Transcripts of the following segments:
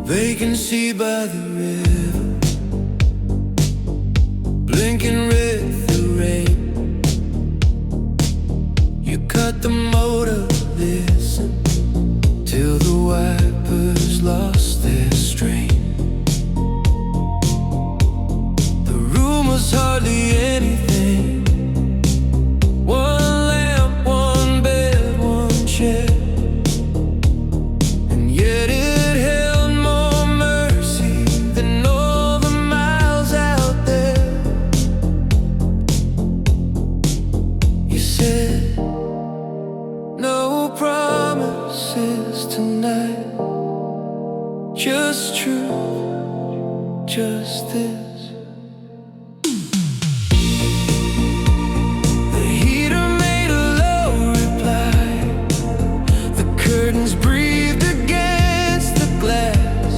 Vacancy by the river, blinking red through rain. You cut the motor, listen till the wipers lost their strain. The room was hardly anything. One lamp, one bed, one chair. And yet it held more mercy than all the miles out there. You said no promises tonight, just truth, just this. The heater made a low reply. The curtains breathed against the glass.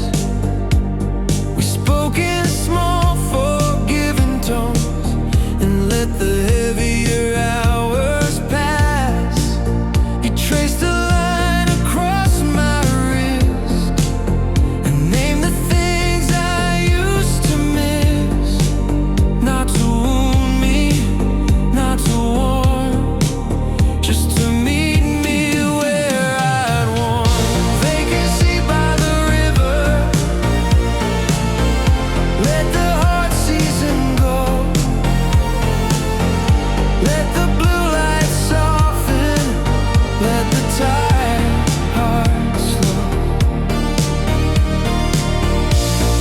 We spoke in small, forgiving tones and let the heavier hours pass. You traced a line across my wrist and named the things I used to miss. Not to wound me, not to warn, just to meet me where I'd worn. Vacancy by the river, let the heart season go. Let the blue light soften, let the tired heart slow.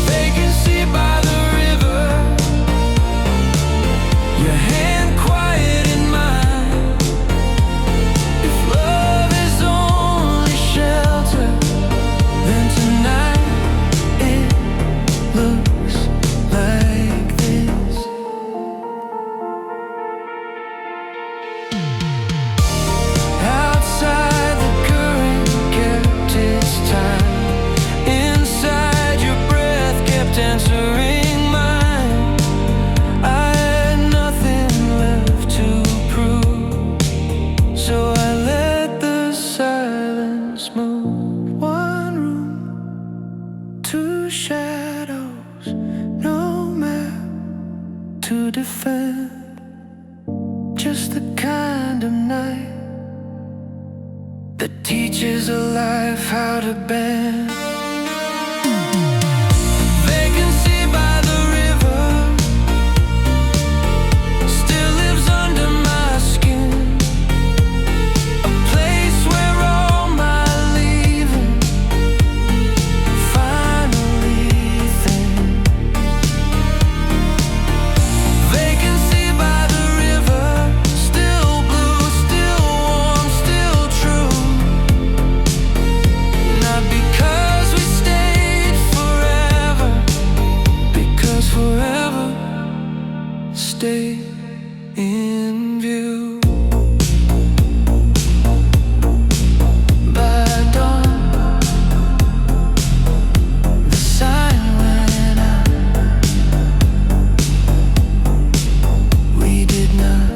Vacancy by the river, your hand quiet in mine. If love is only shelter, then tonight it looks like this. Outside the current kept its time. Inside your breath kept answering mine. I had nothing left to prove, so I let the silence move. One room, two shadows, no map to defend. Just the kind of night that teaches a life how to bend. Vacancy by the river still lives under my skin. A place where all my leaving finally thin. Vacancy by the river, still blue, still warm, still true. Not because we stayed forever, because forever stayed in view. By dawn, the sign went out. We did not.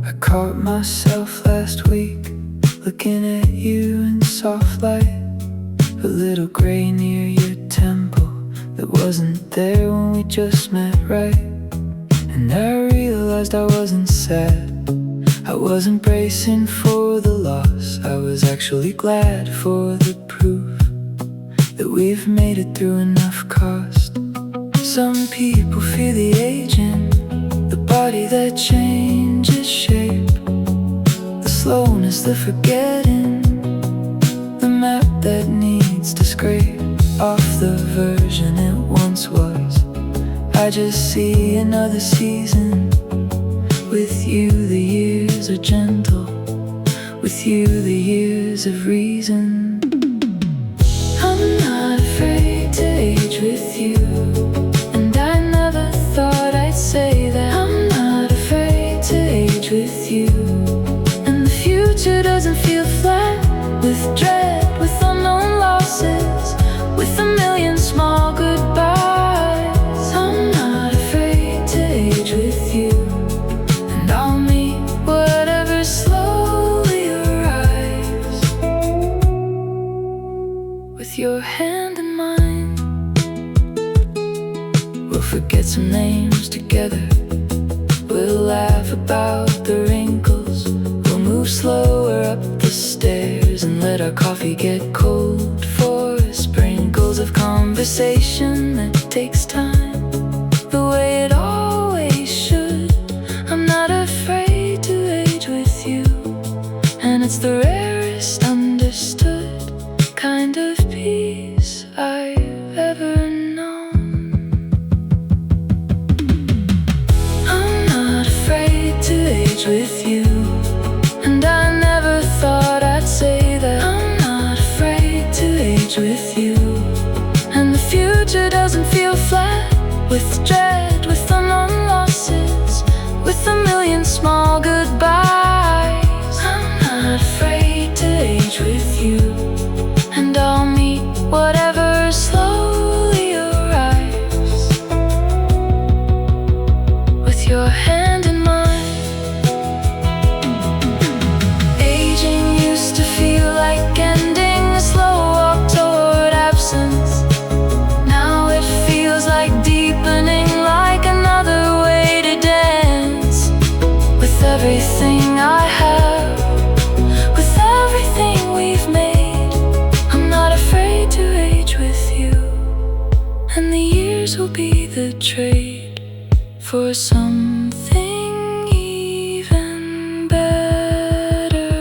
I caught myself last week looking at you in soft light. A little gray near your temple that wasn't there when we just met, right? And I realized I wasn't sad, I wasn't bracing for the loss. I was actually glad for the proof that we've made it through enough cost. Some people fear the aging, the body that changes shape, the slowness, the forgetting, the map that needs to scrape off the version it once was. I just see another season. With you the years are gentle, with you the years of reason. I'm not afraid to age with you, and I never thought I'd say that. I'm not afraid to age with you, and the future doesn't feel flat. with dread, with unknown losses, with a million small goodbyes. I'm not afraid to age with you, and I'll meet whatever slowly arrives. With your hand in mine, we'll forget some names together. We'll laugh about the wrinkles. We'll move slower up the stairs and let our coffee get cold for sprinkles of conversation that takes time, the way it always should. I'm not afraid to age with you, and it's the rarest understood kind of peace I've ever known. I'm not afraid to age with you, and I never thought I'd say that. I'm not afraid to age with you, and the future doesn't feel flat, with dread, with unknown losses, with a million small goodbyes. I'm not afraid to age with you, and I'll meet whatever slowly arrives. With your hand in mine, aging used to feel like ending a slow walk toward absence. Now it feels like deepening, like another way to dance. With everything I have, with everything we've made, I'm not afraid to age with you, and the years will be the trade for something even better.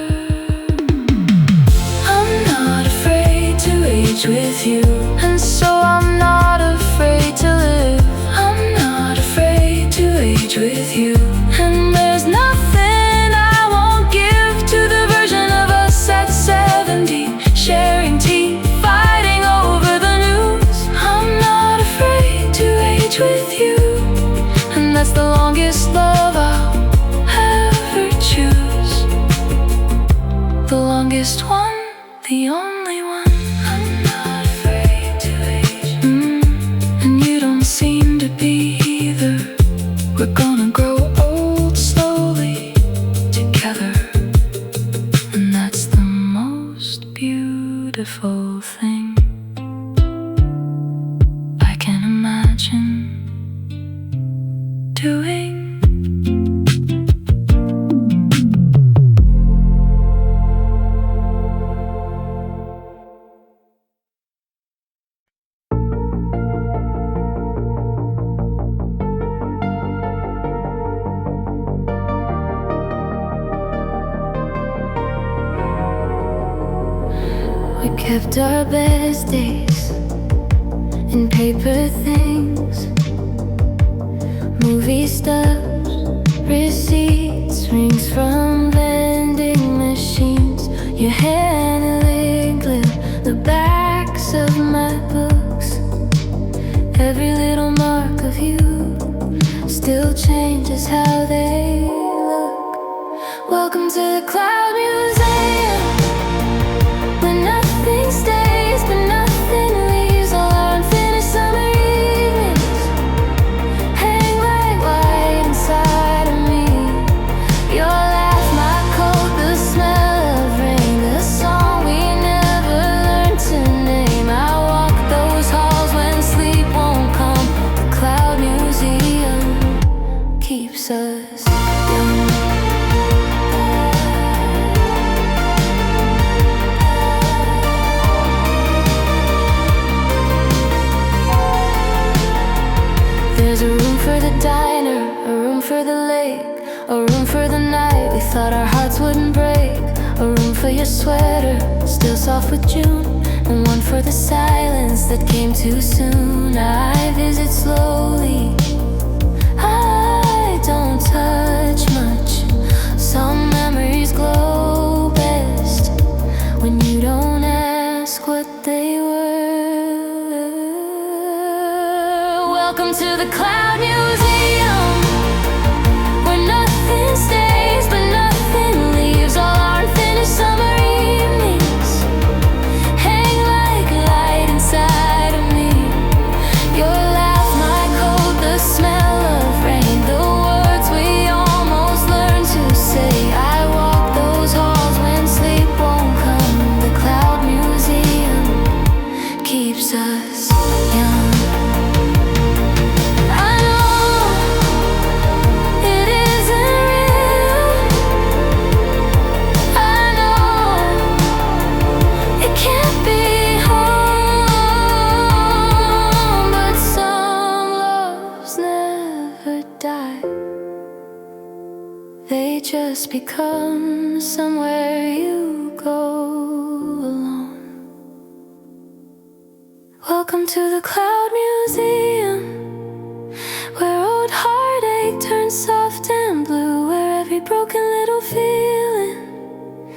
I'm not afraid to age with you, and so I'm not afraid to live. I'm not afraid to age with you, and there's nothing I won't give to the version of us at 70, sharing tea, fighting over the news. I'm not afraid to age with you, and that's the longest love I'll ever choose. The longest one, the only one. I'm not afraid to age. And you don't seem to be either. We're gonna grow old slowly together, and that's the most beautiful thing I can imagine doing. We kept our best days in paper things, movie stubs, receipts, rings from vending machines, your handling glue, the backs of my books. Every little mark of you still changes how they look. Welcome to the Cloud Museum, where nothing stays but nothing leaves. All our unfinished summer evenings hang like white inside of me. Your laugh, my coat, the smell of rain, the song we never learned to name. I walk those halls when sleep won't come. The Cloud Museum keeps us young. There's a room for the diner, a room for the lake, a room for the night we thought our hearts wouldn't break, a room for your sweater, still soft with June, and one for the silence that came too soon. I visit slowly, I don't touch much. Some memories glow best when you don't ask what they were. Welcome to the Cloud Museum, where nothing stays but nothing leaves. All our unfinished summer evenings become somewhere you go alone. Welcome to the Cloud Museum, where old heartache turns soft and blue, where every broken little feeling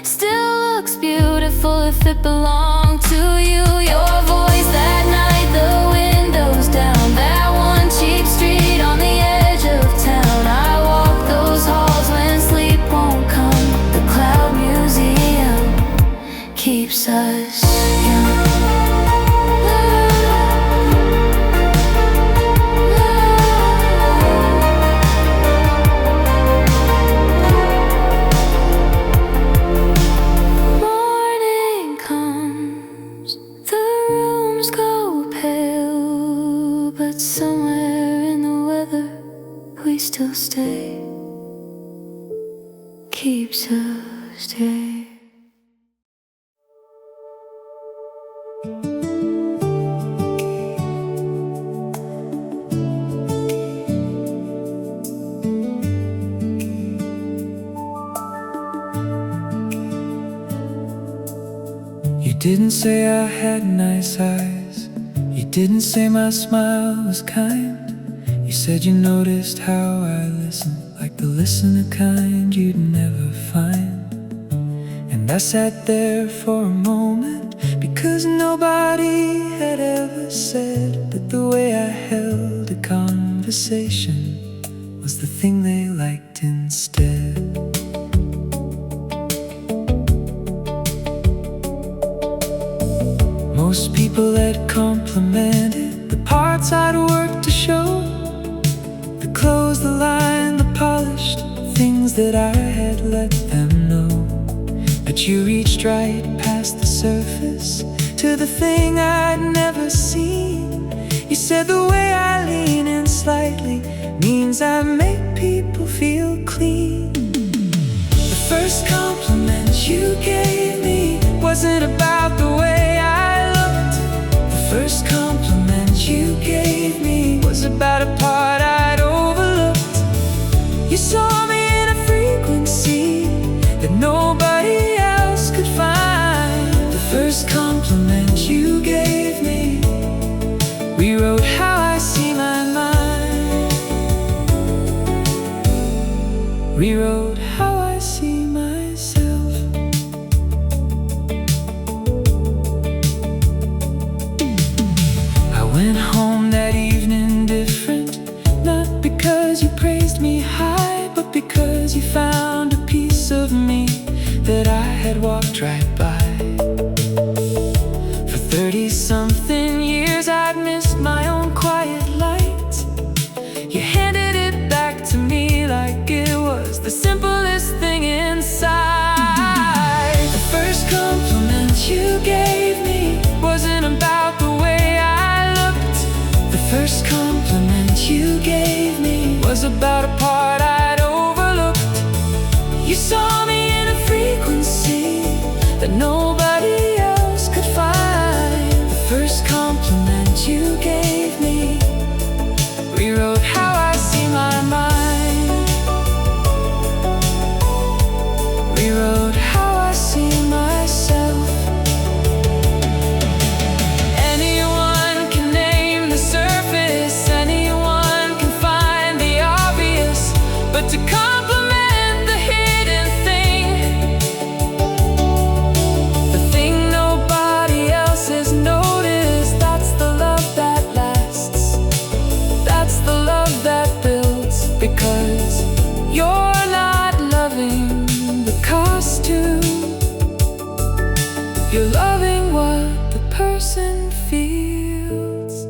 still looks beautiful if it belonged to you. Your voice that night, the windows down, that one cheap street on the edge of town. I walk those halls when sleep won't come. The Cloud Museum keeps us young. Somewhere in the weather we still stay, keeps us stay. You didn't say I had nice eyes, you didn't say my smile was kind. You said you noticed how I listened, like the listener kind you'd never find. And I sat there for a moment, because nobody had ever said that the way I held a conversation was the thing they liked instead. Most people had complimented the parts I'd worked to show, the clothes, the line, the polished things that I had let them know. But you reached right past the surface to the thing I'd never seen. You said the way I lean in slightly means I make people feel clean. The first compliment you gave me wasn't about the way I first compliment you gave me was about a part I'd overlooked. You saw me in a frequency that nobody else could find. The first compliment you gave me rewrote how I see my mind, rewrote how I see myself. Went home that evening different, not because you praised me high, but because you found a piece of me that I had walked right by. For 30-something years I'd missed my own quiet light. You handed it back to me like it was the simplest thing inside. The first compliment you gave me wasn't about the way first compliment you gave me was about a part I'd overlooked. You saw me in a frequency that nobody else could find. The first compliment you gave me rewrote how I see my mind, rewrote how I see myself. To compliment the hidden thing, the thing nobody else has noticed, that's the love that lasts, that's the love that builds. Because you're not loving the costume, you're loving what the person feels,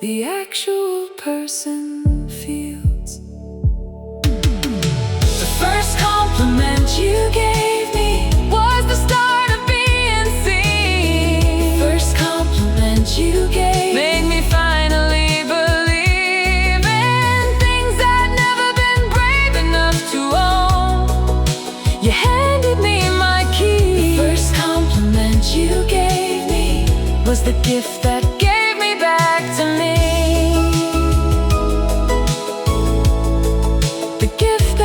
the actual person feels. The first compliment you gave me was the start of being seen. The first compliment you gave made me finally believe in things I'd never been brave enough to own. You handed me my key. The first compliment you gave me was the gift that gave me back to me. The gift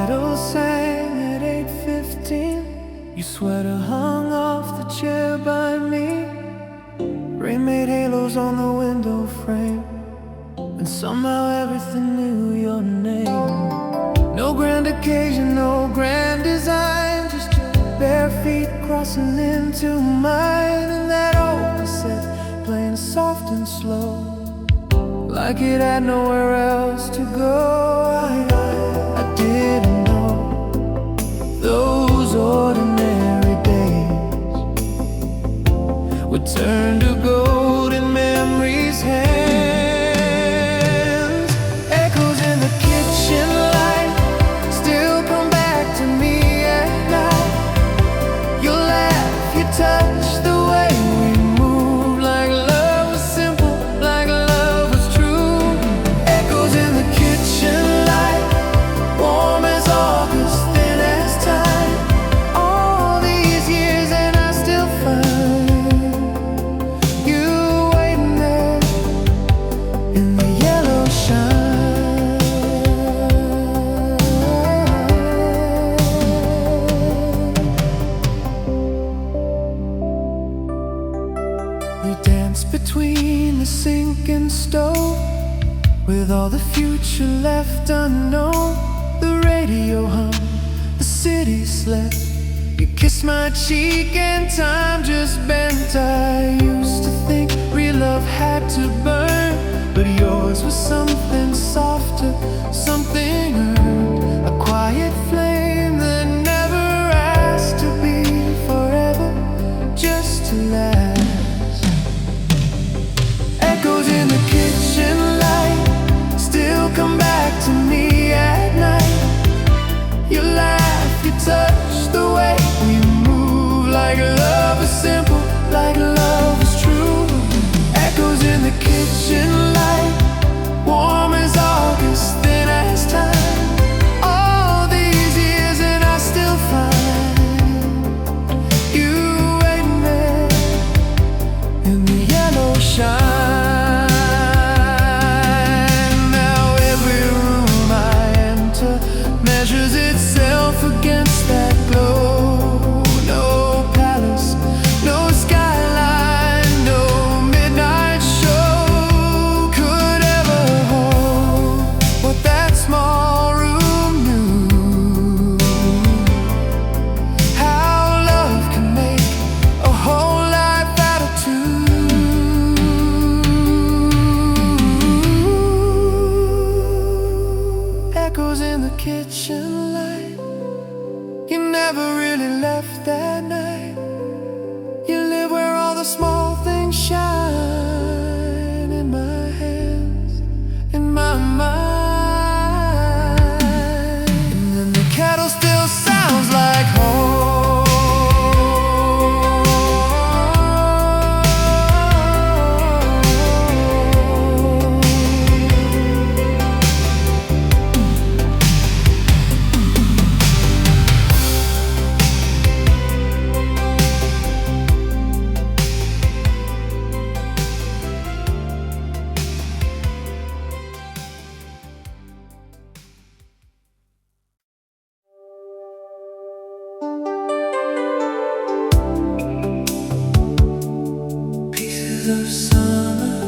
kettle sang at 8:15. Your sweater hung off the chair by me. Rain made halos on the window frame, and somehow everything knew your name. No grand occasion, no grand design, just your bare feet crossing into mine. And that old cassette playing soft and slow, like it had nowhere else to go. I didn't know those ordinary days would turn to gold in memory's hands. Echoes in the kitchen light still come back to me at night. You laugh, you touch the way we moved, like love was simple, like love was true. Echoes in the kitchen light, warm as August, thin as time. All these years and I still find you waiting there in the yellow shine. We danced between the sink and stove, with all the future left unknown. The radio hummed, the city slept. You kissed my cheek and time just bent. I used to think real love had to burn, but yours was something softer, something earned. A quiet flame that never asked to be forever, just to last. Echoes in the kitchen light still come back to me at night. You laugh, you touch the way we move, like love is simple, like love is true. Echoes in the kitchen light, warm as August, thin as time. All these years and I still find you waiting there in the yellow shine. Now every room I enter measures itself against that glow. No palace, no skyline, no midnight show could ever hold what that small room knew. How love can make a whole life out of two. Echoes in the kitchen light, you never really left that night. You live where all the small things shine, in my hands, in my mind. And then the kettle still sounds like home. Pieces of summer,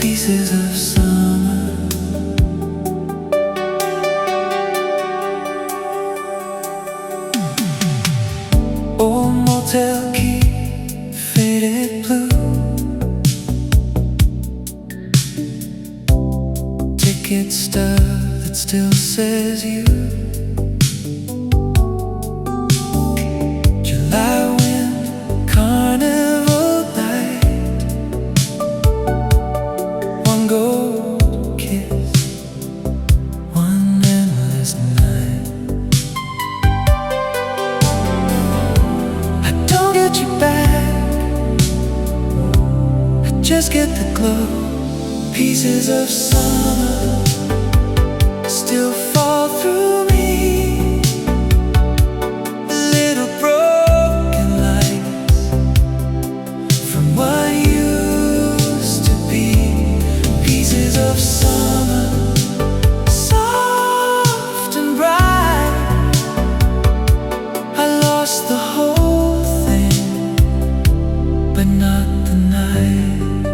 pieces of summer. Old motel key, faded blue. Ticket stub that still says you. July wind, carnival night. One gold kiss, one endless night. I don't get you back, I just get the glow. Pieces of summer still fall through me. Little broken lights from what used to be. Pieces of summer, soft and bright. I lost the whole thing, but not the night.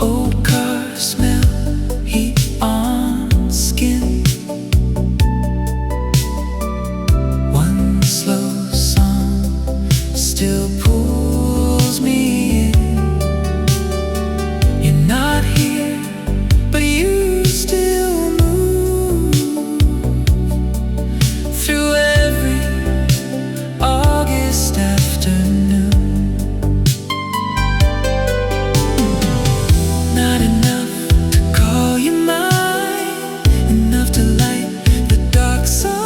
Old car smell, heat on skin. One slow song still pulls me in. You're not here, but you still move through every August afternoon. Not enough to call you mine, enough to light the dark sometimes.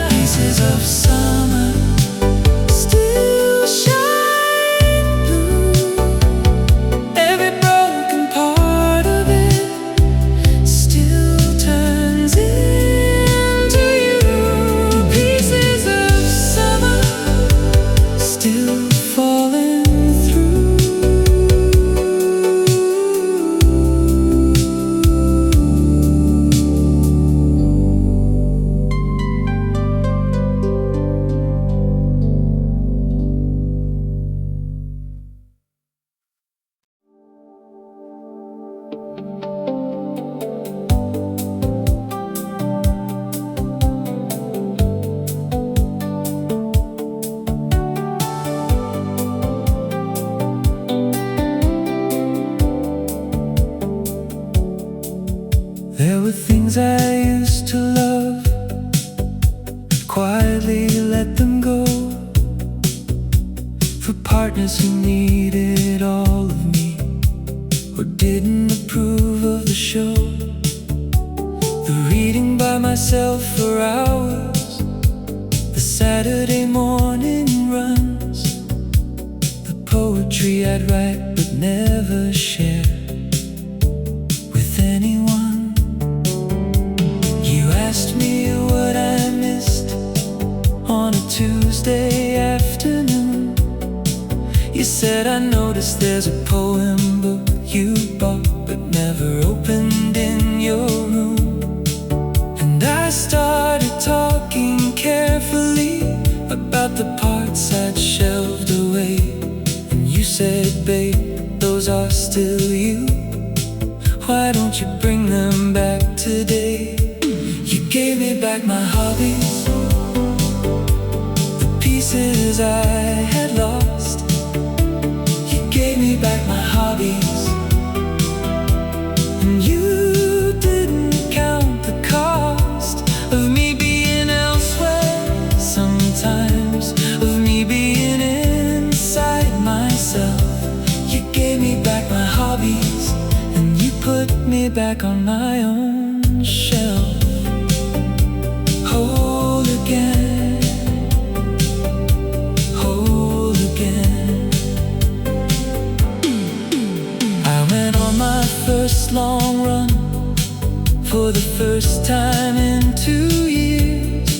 Pieces of summer still shine blue. Every broken part of it still turns into you. Pieces of summer still falling through. There were things I used to love, quietly let them go, for partners who needed all of me, or didn't approve of the show. The reading by myself for hours, the Saturday morning runs, the poetry I'd write but never share with anyone. You asked me what I missed on a Tuesday afternoon. You said, I noticed there's a poem book you bought but never opened in your room. And I started talking carefully about the parts I'd shelved away. And you said, babe, those are still you. Why don't you bring them back today? You gave me back my hobbies, the pieces I had lost. You gave me back my hobbies, and you didn't count the cost of me being elsewhere sometimes, of me being inside myself. You gave me back my hobbies, and you put me back on my own shelf. Whole again, whole again. I went on my first long run for the first time in 2 years.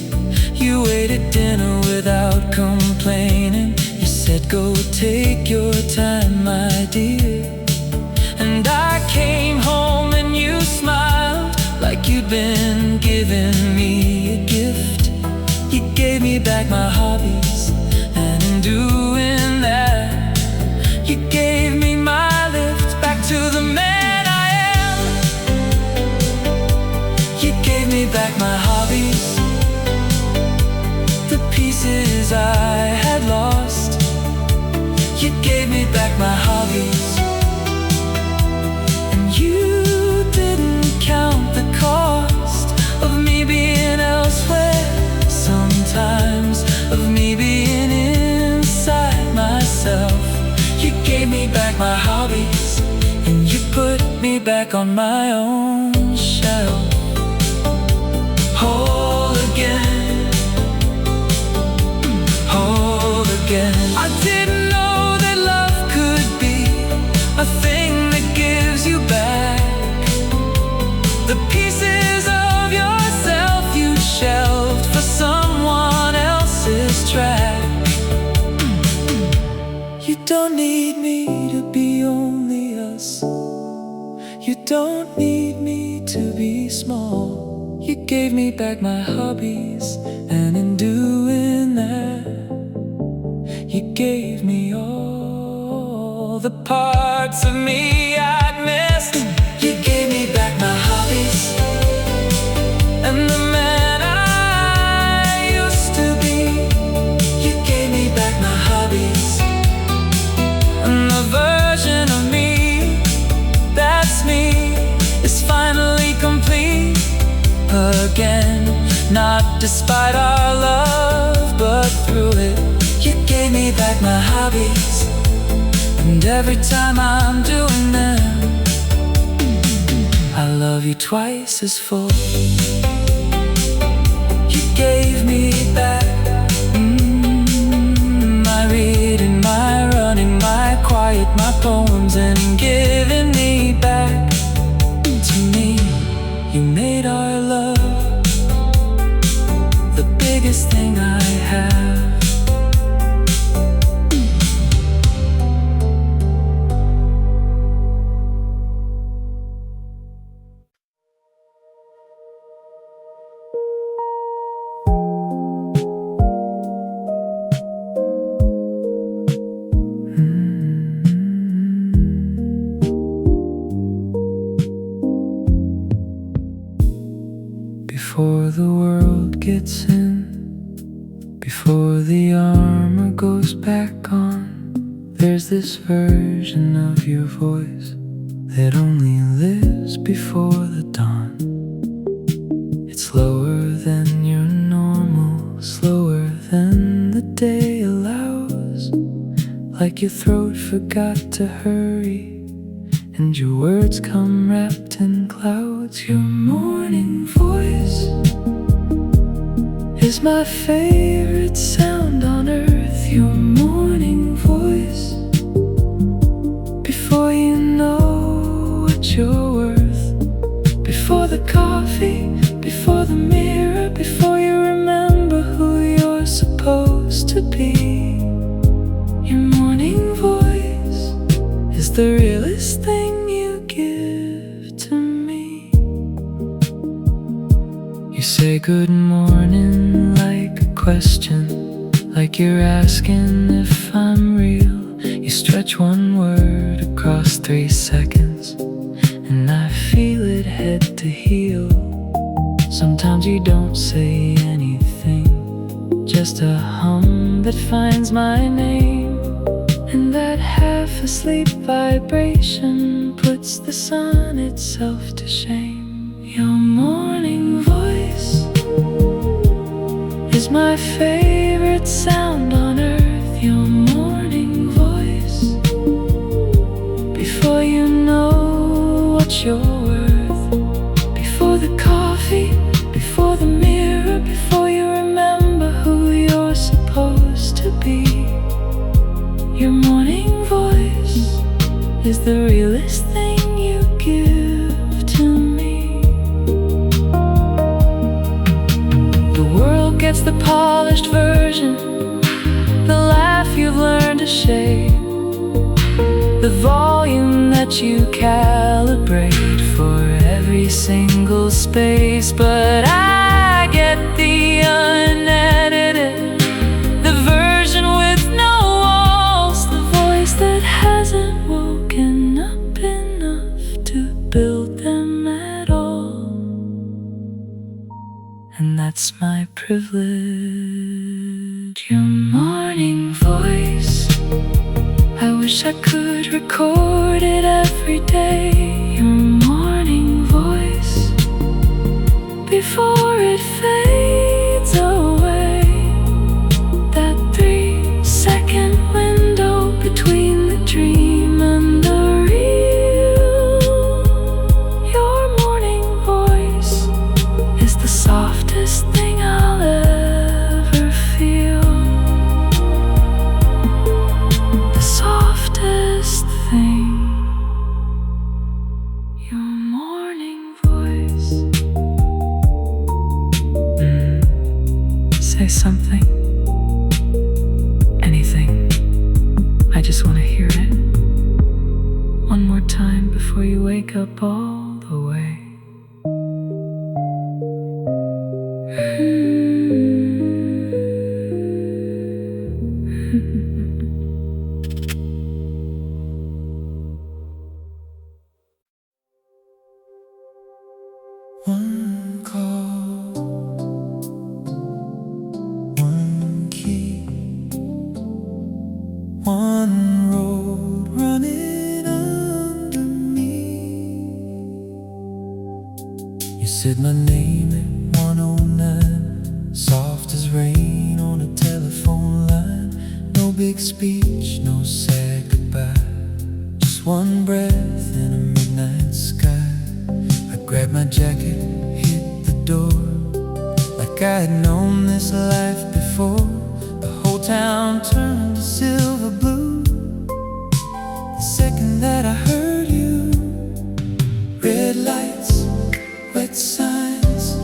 You ate dinner without complaining. You said, go take your time, my dear. And I came home and you smiled like you'd been giving me a gift. You gave me back my hobbies, and in doing that, you gave me my lift back to the man I am. You gave me back my hobbies, the pieces I had lost. You gave me back my hobbies, and you didn't count the cost of me being elsewhere sometimes, of me being inside myself. You gave me back my hobbies, and you put me back on my own shelf. Whole again, whole again. I didn't know that love could be a thing that gives you back the pieces of yourself you shelved for someone don't need me to be only us. You don't need me to be small. You gave me back my hobbies, and in doing that, you gave me all the parts of me I'd missed. You gave me back my hobbies and the man I used to be. You gave me back my hobbies and the version of me that's me is finally complete again. Not despite our love, but through it. You gave me back my hobbies, and every time I'm doing them, I love you twice as full. You gave me back my reading, my running, my quiet, my poems, and giving me back to me. You made our love the biggest thing I have. Before the world gets in, before the armor goes back on, there's this version of your voice that only lives before the dawn. It's slower than your normal, slower than the day allows. Like your throat forgot to hurry, and your words come wrapped in clouds. Your morning voice is my favorite sound on earth. Your morning voice, before you know what you're worth, before the coffee, before the mirror, before you remember who you're supposed to be. Your morning voice is the realest thing you give to me. You say good morning like a question, like you're asking if I'm real. You stretch one word across 3 seconds, and I feel it head to heel. Sometimes you don't say anything, just a hum that finds my name. And that half-asleep vibration puts the sun itself to shame. Your morning voice is my favorite sound on earth. Your morning voice, before you know what you're worth, before the coffee, before the mirror, before you remember who you're supposed to be. Your morning voice is the realest thing you give to me. The world gets the polished version, the laugh you've learned to shade, the volume that you calibrate for every single space. But I get the unedited, the version with no walls, the voice that hasn't woken up enough to build them at all. And that's my privilege. Your morning voice, I wish I could record it every day. Your morning voice, before it fades away, that 3-second window between the dream and the real. Your morning voice is the softest thing I'll ever feel. The softest thing. Your morning voice. Say something, anything. I just just wanna hear it one more time before you wake up all the way. One call, one key, one road running under me. You said my name at 109, soft as rain on a telephone line. No big speech, no sad goodbye, just one breath in a midnight sky. I grabbed my jacket, hit the door, like I had known this life before. The whole town turned to silver blue the second that I heard you. Red lights, wet signs,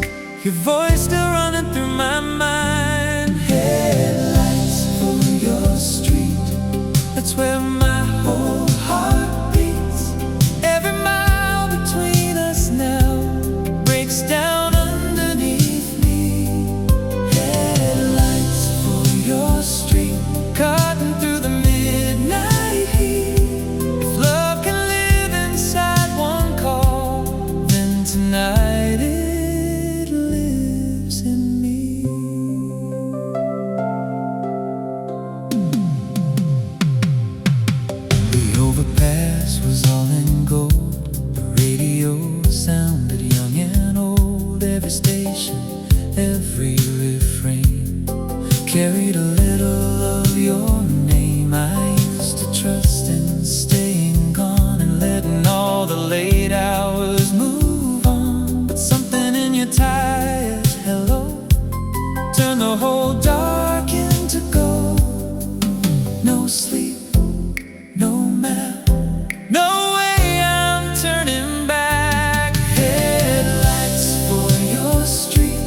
your voice still running through my mind. Headlights for your street, that's where my whole heart beats. Every mile between us now breaks down underneath me. Headlights for your street, cutting through the midnight heat. If love can live inside one call, then tonight it lives in me. The overpass was all in gold, the radio sounded young and old. Every station, every refrain carried a little of your name. I used to trust in staying gone and letting all the late hours move on. But something in your tired hello turned the whole dark into gold. No sleep, no map, no way I'm turning back. Headlights for your street,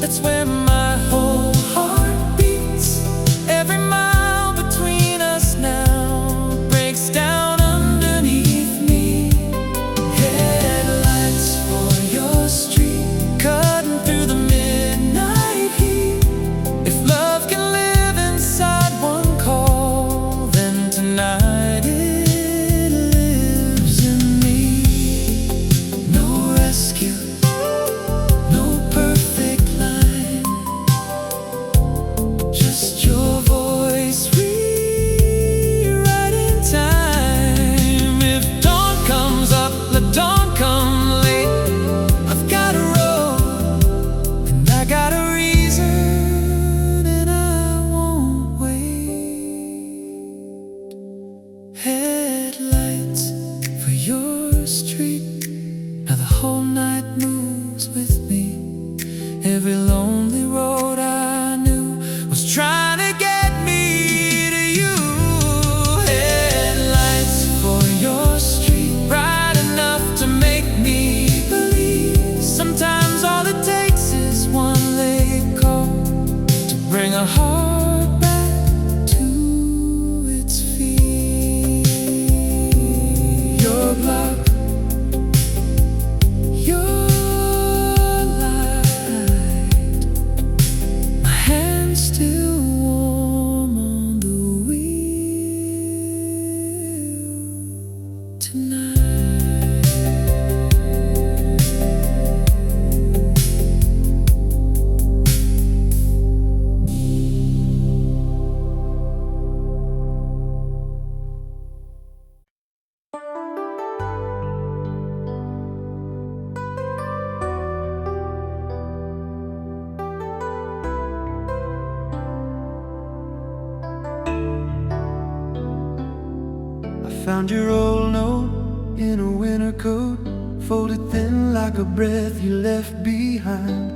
that's where my whole heart beats. Every mile between us now breaks down underneath me. Headlights for your street, cutting through the midnight heat. If love can live inside one call, then tonight it lives in me. No rescue, no perfect line, just your voice rewriting time. If dawn comes up, let dawn come late. I've got a road, and I got a reason, and I won't wait. Headlights for your street, now the whole night moves with me. Every lonely road I knew was trying to get me to you. Headlights for your street, bright enough to make me believe. Sometimes all it takes is one late call to bring a heart back to its feet. Your block, your light, my hands still warm on the wheel tonight. I found your old note in a winter coat, folded thin like a breath you left behind.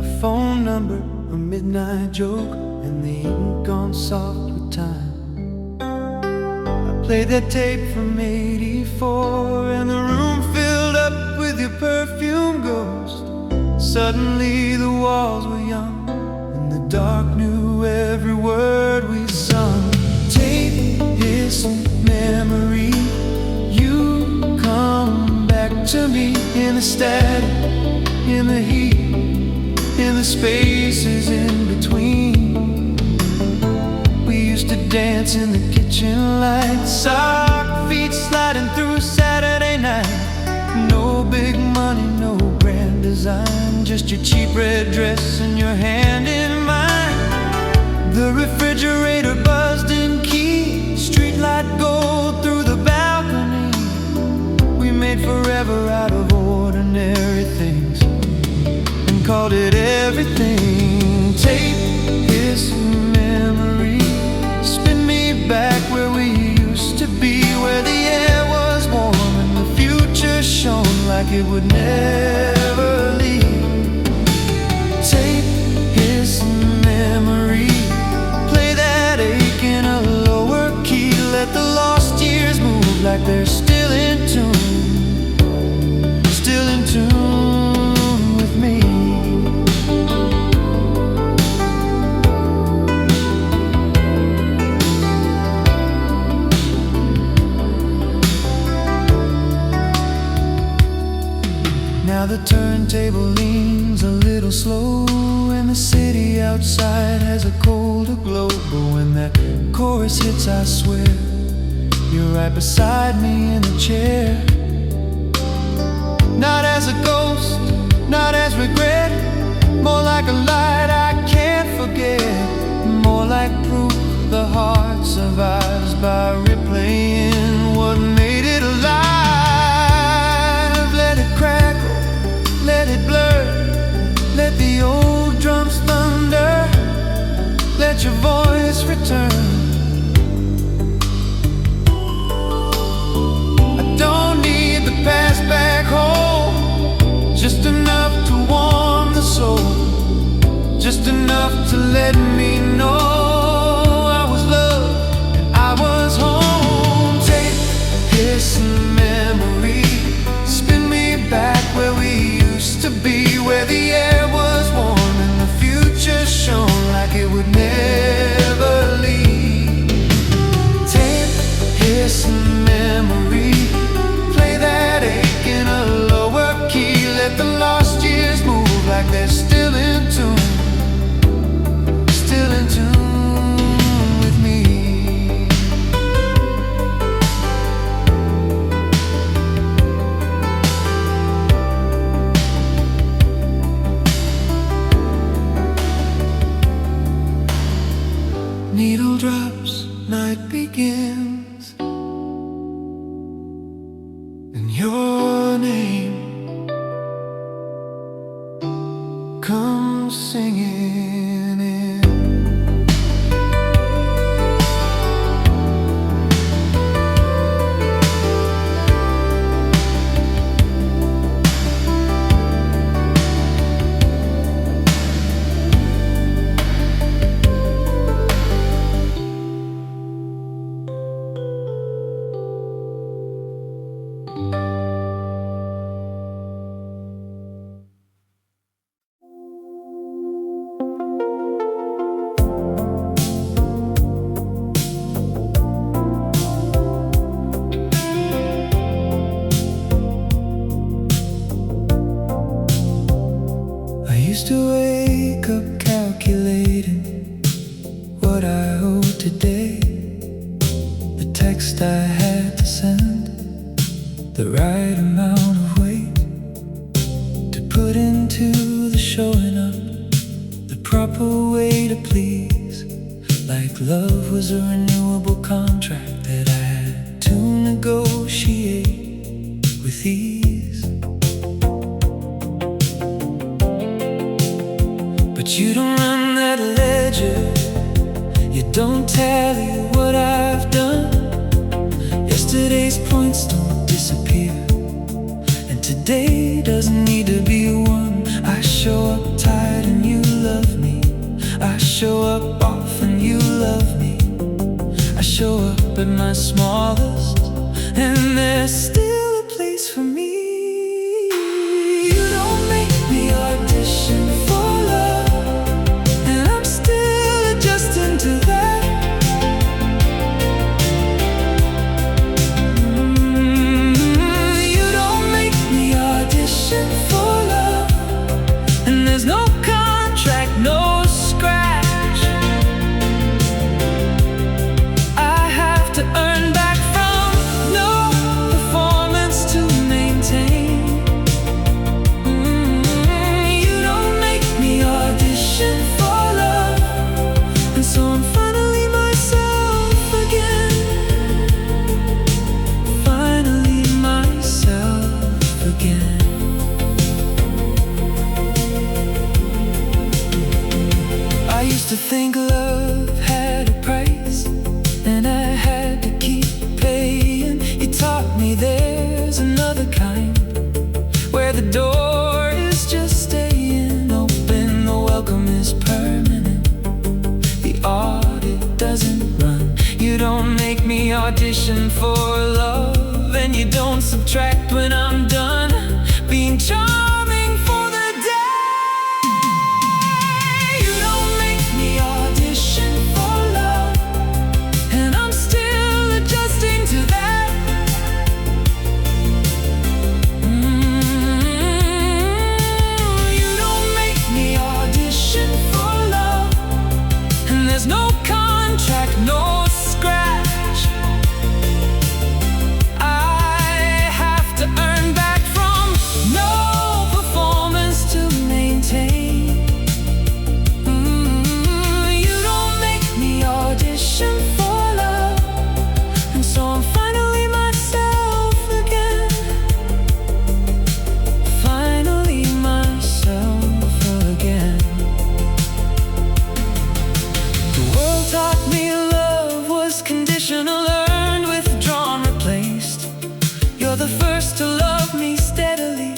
A phone number, a midnight joke, and the ink gone soft with time. I played that tape from '84, and the room filled up with your perfume ghost. Suddenly the walls were young, and the dark knew every word we sung. Tape the static, in the heat, in the spaces in between. We used to dance in the kitchen lights, sock feet sliding through Saturday night. No big money, no grand design, just your cheap red dress and your hand in mine. The refrigerator buzzed in key, streetlight gold through the balcony. We made forever out of ordinary things and called it everything. Tape his memory, spin me back where we used to be, where the air was warm and the future shone like it would never leave. Tape his memory, play that ache in a lower key, let the lost years move like they're still in tune, still in tune with me. Now the turntable leans a little slow, and the city outside has a colder glow. But when that chorus hits, I swear you're right beside me in the chair. Not as a ghost, not as regret, more like a light I can't forget, more like proof the heart survives by replaying what made it alive. Let it crackle, let it blur, let the old drums thunder, let your voice return. I don't need the past back home, just enough to warm the soul, just enough to let me know I was loved and I was home. Take this memory, spin me back where we used to be, where the air was warm and the future shone like it would never leave. Take this memory, play that ache in a lower key, let the lost years move like they're still in tune, still in tune with me. Needle drops, night begins, and your name comes singing in. I used to wake up calculating what I owed today, the text I had to send, the right amount of weight to put into the showing up, the proper way to please, like love was a renewable contract that I had to negotiate with ease. But you don't run that ledger, you don't tally what I've done. Yesterday's points don't disappear, and today doesn't need to be one. I show up tired and you love me, I show up often, you love me. I show up at my smallest, and there's still a place for me. You don't make me audition for love, and I'm still adjusting to that. You don't make me audition used to think love had a price, and I had to keep paying. You taught me there's another kind, where the door is just staying open, the welcome is permanent, the audit doesn't run. You don't make me audition for love, and you don't subtract when I'm done being charming for the day. You don't make me audition for love, and I'm still adjusting to that. You don't make me audition for love, and there's no contract, no scratch. I have to earn back from no performance to maintain. You don't make me audition for love, and so I'm finally myself again. Finally myself again. The world taught me love was conditional, earned, withdrawn, replaced. You're the first to love me steadily,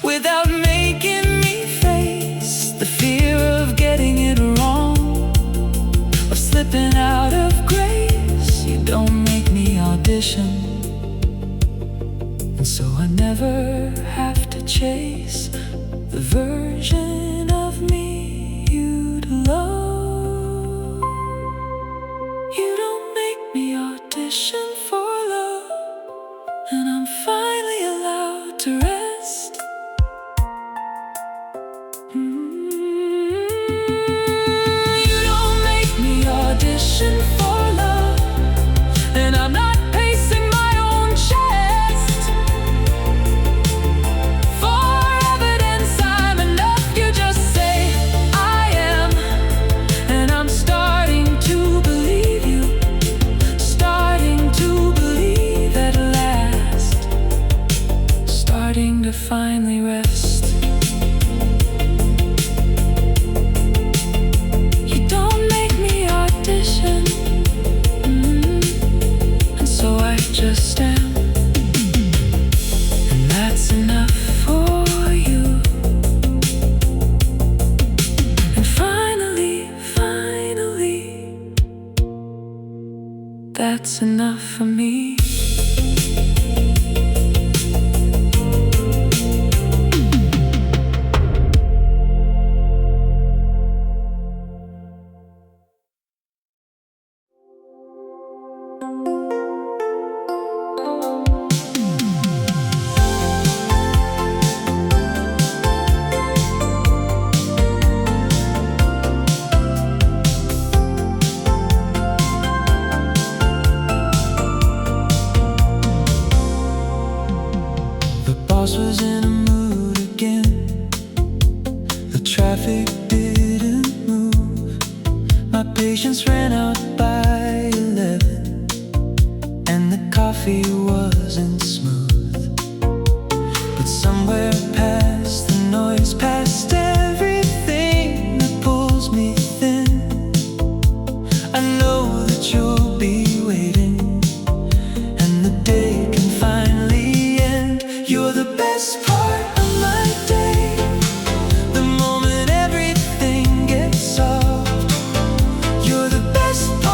without making me face the fear of getting it wrong, of slipping out of grace. You don't make me audition, and so I never have to chase the version of me you'd love. You don't make me audition for love, and I'm finally allowed to rest. You don't make me audition for love, and I'm not pacing my own chest. For evidence I'm enough, you just say I am, and I'm starting to believe you, starting to believe at last, starting to finally rest. You don't make me audition, and so I just am, and that's enough for you. And finally, that's enough for me. The boss was in a mood again. The traffic didn't move. My patience ran out by 11, and the coffee wasn't smooth. But somewhere past the noise, past everything that pulls me thin, I know that you'll be waiting, and the day can finally end. You're the best part of my day, the moment everything gets soft. You're the best part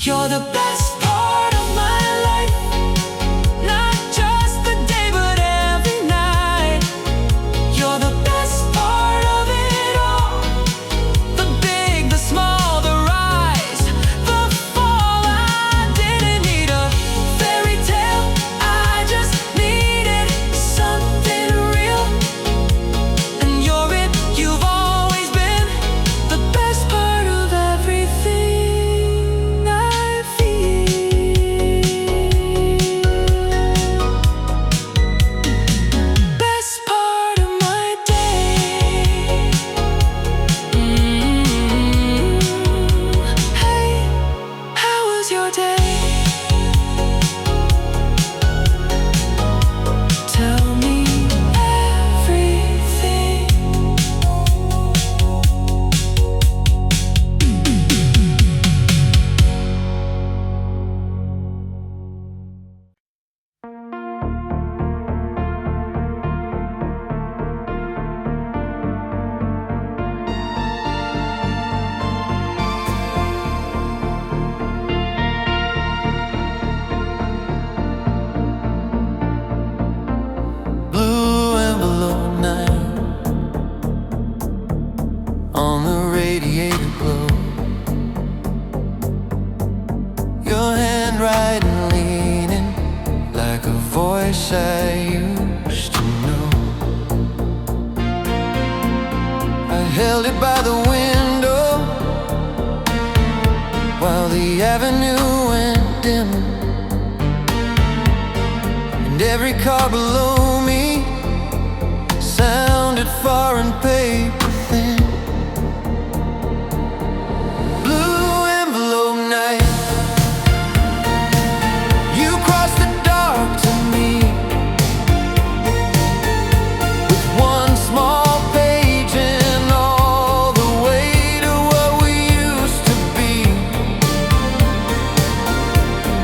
You're the best part of my life, not just the day but every night. You're the best part of it all, the big, the small, the rise, the fall. I didn't need a fairy tale, I just needed something real. And you're it, you've always been the best part of everything I feel. Best part of my day. Hey, how was your day? Tell me everything. Blue envelope night on the radiator glow. Your handwriting leaning like a voice I used to know. I held it by the window while the avenue went dim, and every car below me sounded foreign paper thin. Blue envelope night, you crossed the dark to me with one small page and all the way to what we used to be.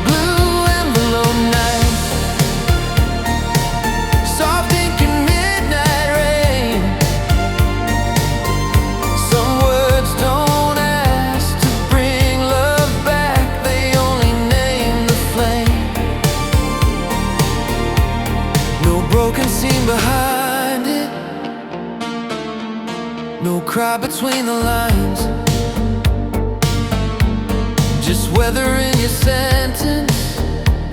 Blue envelope night, soft ink and midnight rain. Some words don't ask to bring love back, they only name the flame. No broken scene behind it, no cry between the lines, just weather in your sentence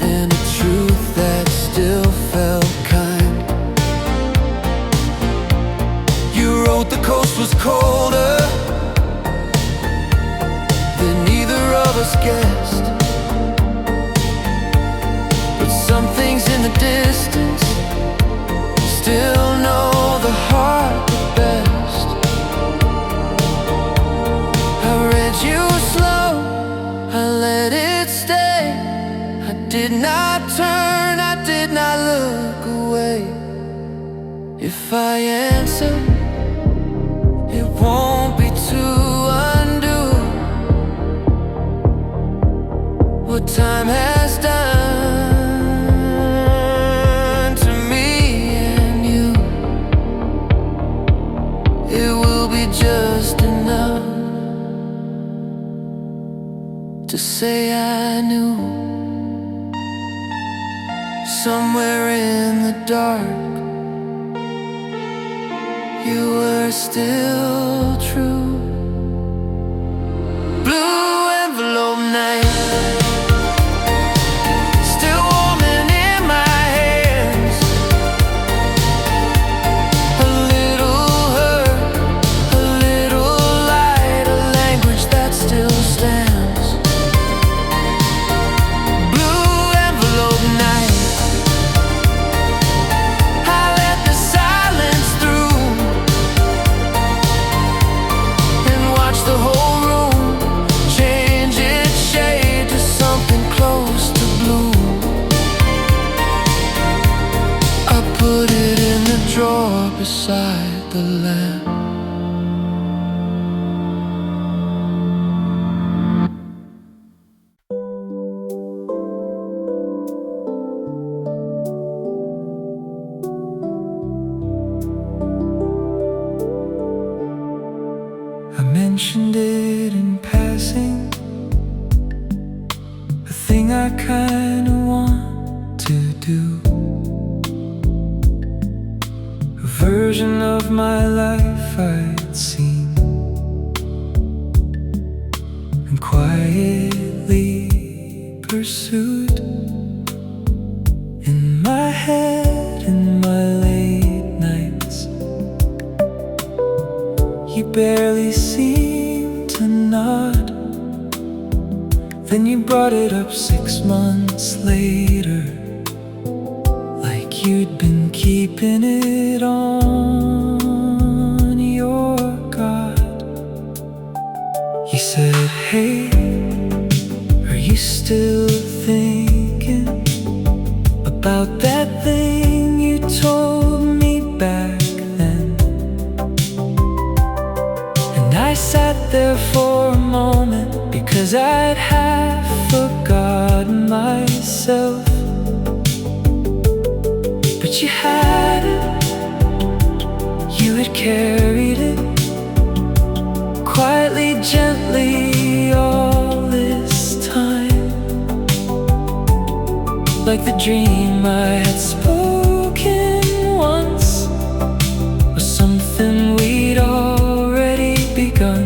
and a truth that still felt kind. You wrote the coast was colder than either of us guessed, but some things in the distance still know the heart the best. I read you slow, I let it stay. I did not turn, I did not look away. If I answer, it won't be to undo what time has done to me and you. It will be just enough to say I knew. Somewhere in the dark, you were still true. Blue envelope night, still warm and in my hands. A little hurt, a little light, a language that still stands. Blue envelope night, I let the silence through and watch the whole room change its shade to something close to blue. I put it in the drawer beside the lamp. I mentioned it in passing, thing I kinda want to do. A version of my life I'd seen and quietly pursued. In my head, in my late nights, you barely seemed to nod. Then you brought it up 6 months later, like you'd been keeping it on your guard. You said, hey, are you still thinking about that thing you told me back then? And I sat there for a moment, because I'd half forgotten myself. But you hadn't, you had carried it quietly, gently all this time, like the dream I had spoken once was something we'd already begun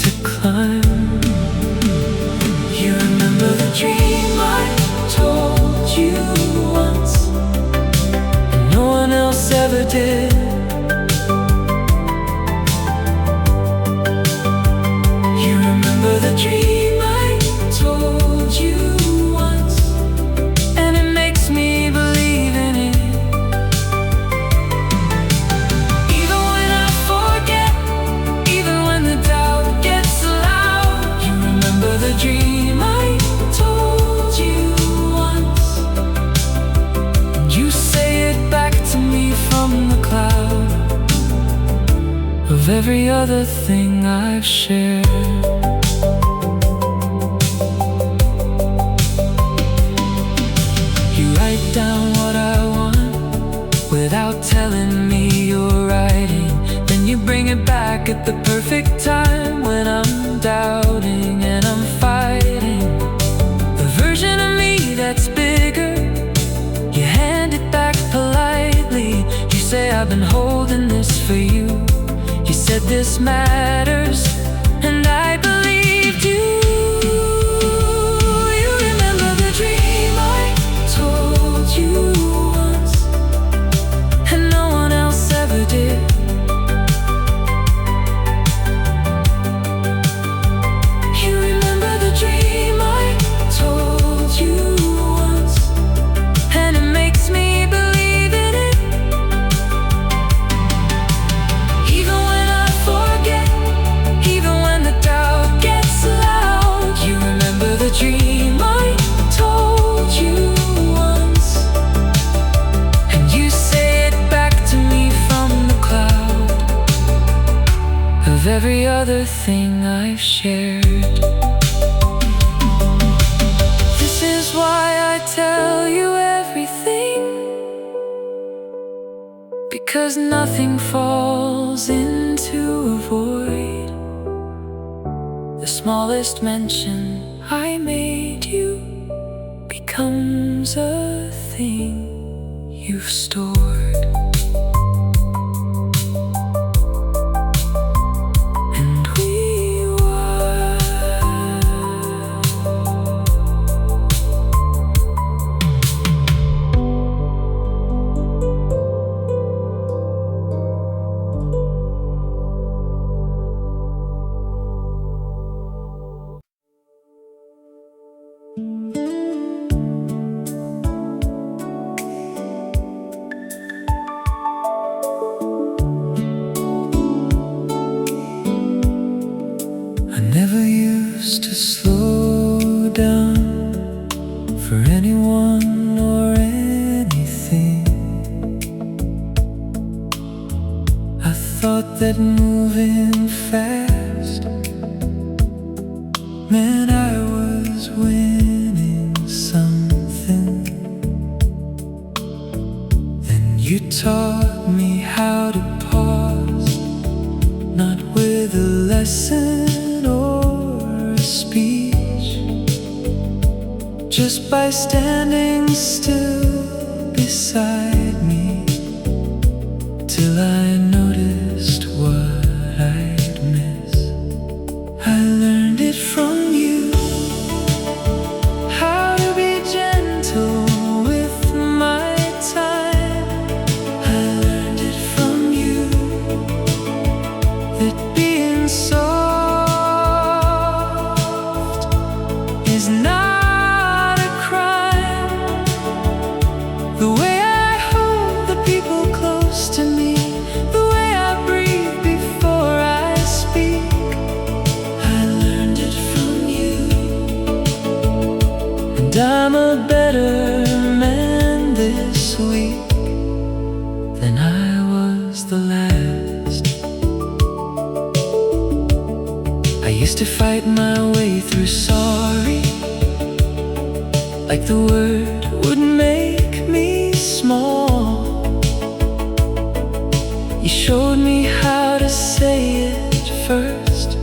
to climb. You remember the dream I told you once, and no one else ever did. You remember the dream I told you once, and it makes me believe in it. Even when I forget, even when the doubt gets loud, you remember the dream I told you once, and you say it back to me from the cloud of every other thing I've shared. You write down what I want without telling me you're writing. Then you bring it back at the perfect time, when I'm doubting and I'm fighting the version of me that's bigger. You hand it back politely. You say, I've been holding this for you. You said this matters, and I believed you. You remember the dream I told you once, and no one else ever did. You remember the dream I told you once, and it makes me believe in it. Even when I forget, even when the doubt gets loud, you remember the dream I told you once, and you say it back to me from the cloud of every other thing I've shared. This is why I tell you everything, because nothing falls into a void. The smallest mention I made you becomes a thing you've stored. And we never used to slow down for anyone or anything. I thought that moving fast meant I was winning something. Then you taught me how to pause, not with a lesson or a speech, just by standing still beside me, till I noticed what I'd miss. I learned it from you, how to be gentle with my time. I learned it from you, that being soft is not a crime. The way I hold the people close to me, the way I breathe before I speak, I learned it from you. And I'm a better man this week than I was the last. I used to fight my way through sorry, like the word would make me small. You showed me how to say it first,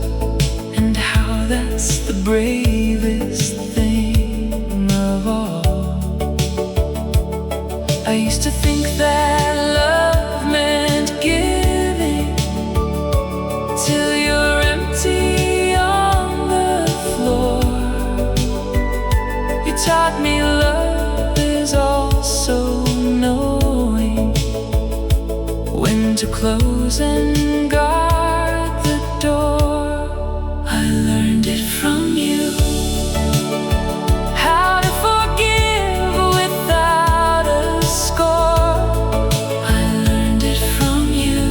and how that's the bravest thing of all. I used to think that love meant giving till you're empty on the floor. You taught me love is also knowing when to close and guard the door. I learned it from you, how to forgive without a score. I learned it from you,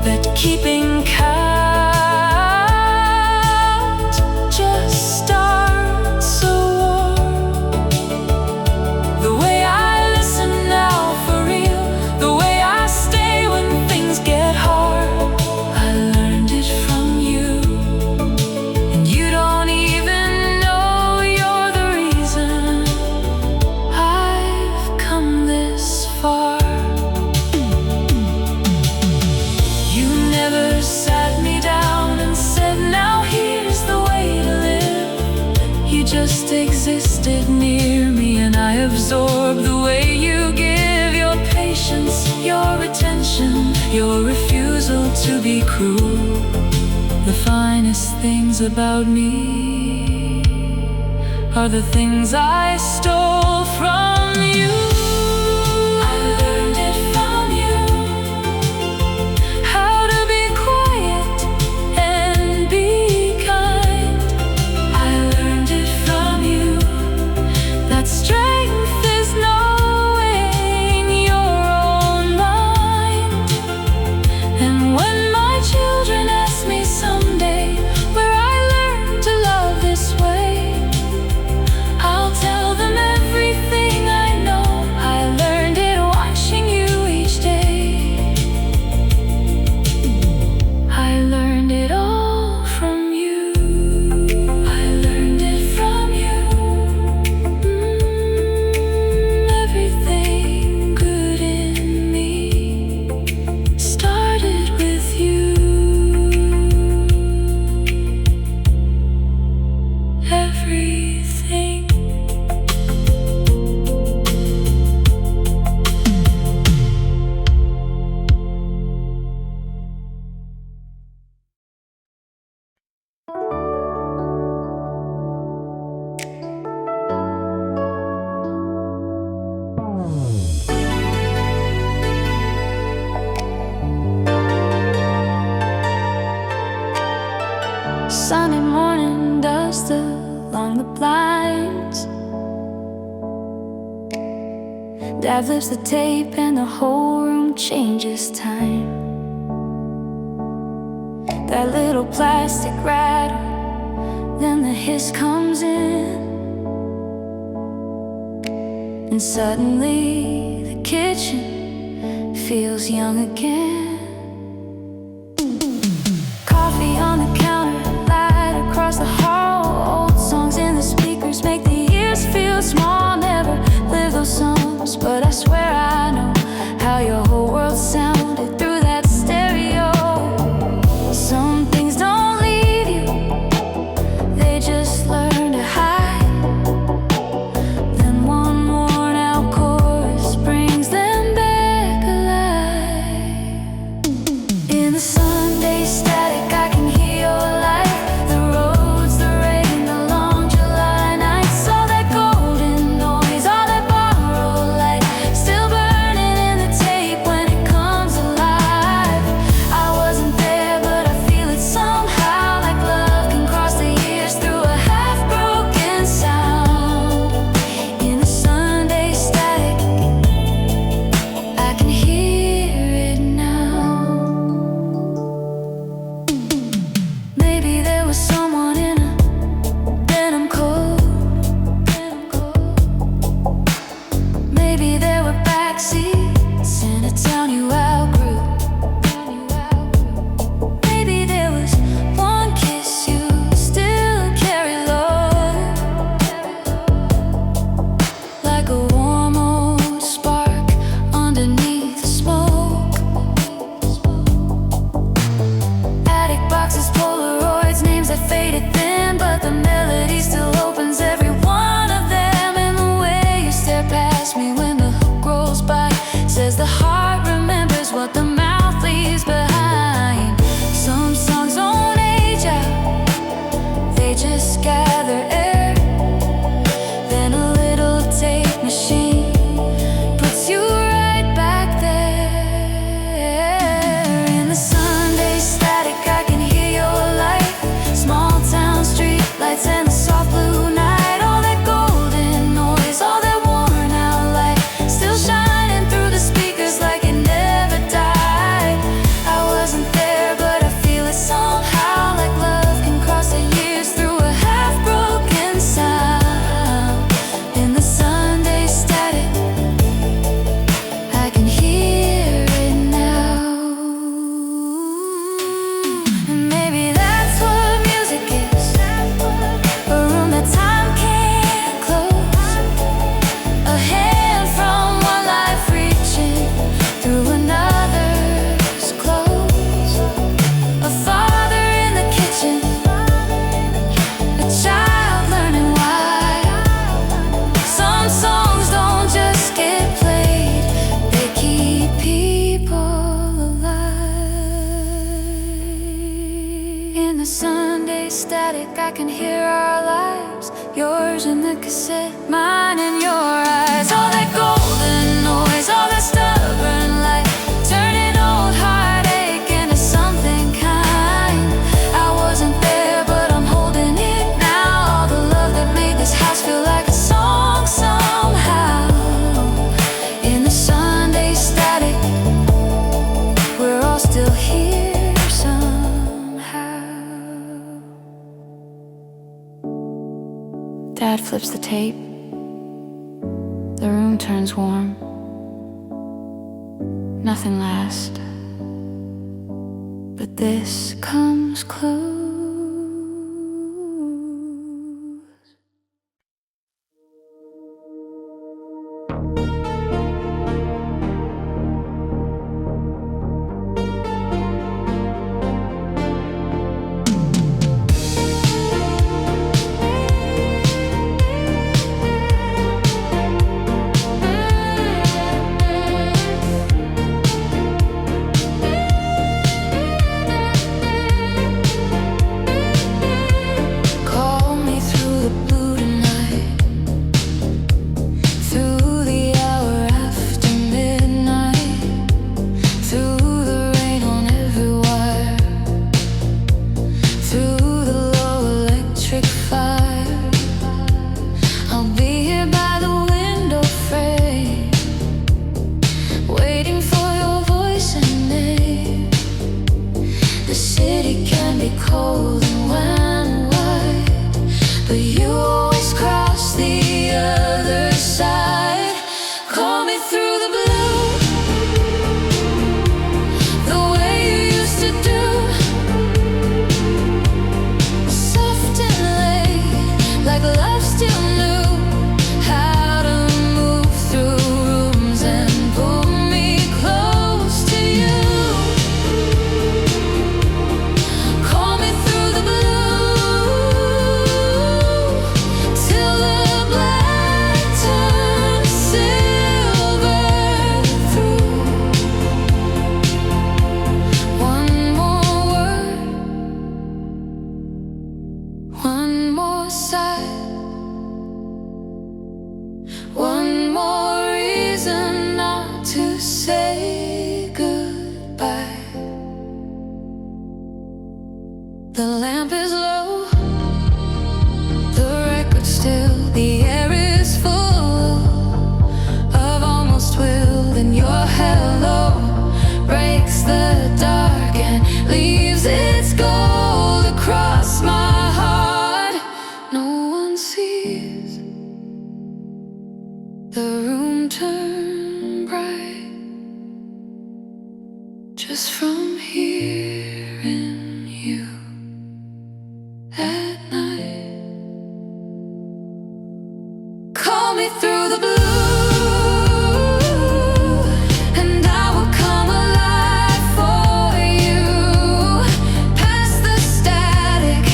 that keeping count just starts a war. The way I listen now for real, the way I stay when things get hard, I learned it from you. And you don't even know you're the reason I've come this far. You never sat me down and said, now here's the way to live. You just existed near me, and I absorbed the way you give your patience, your attention, your refusal to be cruel. The finest things about me are the things I stole from you. I learned it from you, how to be quiet and be kind. I learned it from you, that strength is knowing your own mind. And when my children ask me someday where I learned to love this way, I'll tell them everything I know. I learned it watching you each day. I learned it all from you. I learned it from you. Everything good in me started with you. Everything. Sunday morning dust along the blinds. Dad flips the tape and the whole room changes time. That little plastic rattle, then the hiss comes in, and suddenly the kitchen feels young again. Coffee on the counter, light across the hall. Old songs in the speakers make the ears feel small. Never live those songs, but I swear I know how your whole world sounded through that stereo. Some things don't leave you, they just learn to hide. version, the cassette, mine and your eyes. All that golden noise, all that stubborn light, turning old heartache into something kind. I wasn't there, but I'm holding it now. All the love that made this house feel like a song somehow. In the Sunday static, we're all still here somehow. Dad flips the tape. The room turns warm. Nothing lasts, but this comes close. Cold and when wide, but you always cross the other side. Call me through the blue, the way you used to do, soft and late, like love still knew how to move through rooms and pull me close to you. One more reason not to say goodbye. The lamp is low, the record's still, the air is full of almost will, and your hello breaks the dark and leaves its gold across my heart. No one sees the room turn bright just from hearing you at night. Call me through the blue, and I will come alive for you. Past the static,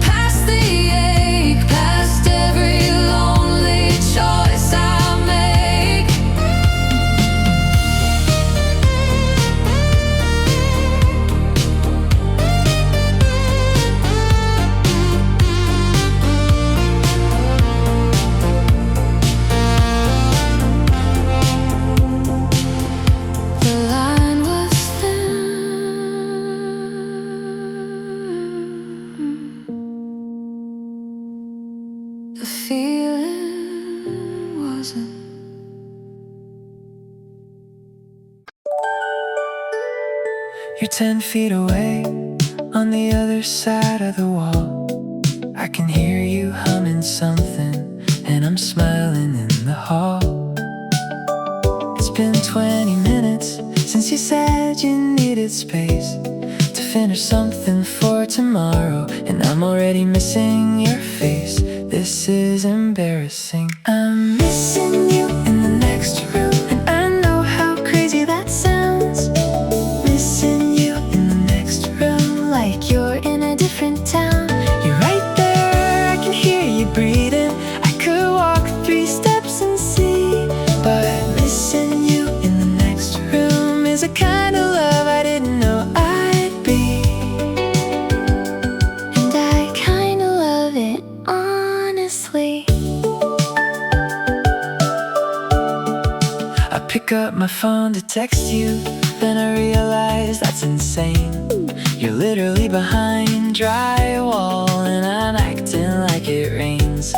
past the ache, past every lonely choice I make. The line was thin, the feeling wasn't. You're 10 feet away, on the other side of the wall. I can hear you humming something, and I'm smiling in the hall. It's been 20 minutes since you said you needed space to finish something for tomorrow, and I'm already missing your face. This is embarrassing. I'm missing you in the next room, and I know how crazy that sounds. Missing you in the next room, like you're in a different town. You're right there, I can hear you breathing. I could walk 3 steps and see, but missing you in the next room is a kind of love I didn't know I'd be. And I kinda love it, honestly. pick up my phone to text you, then I realize that's insane. You're literally behind drywall and I'm acting like it rains.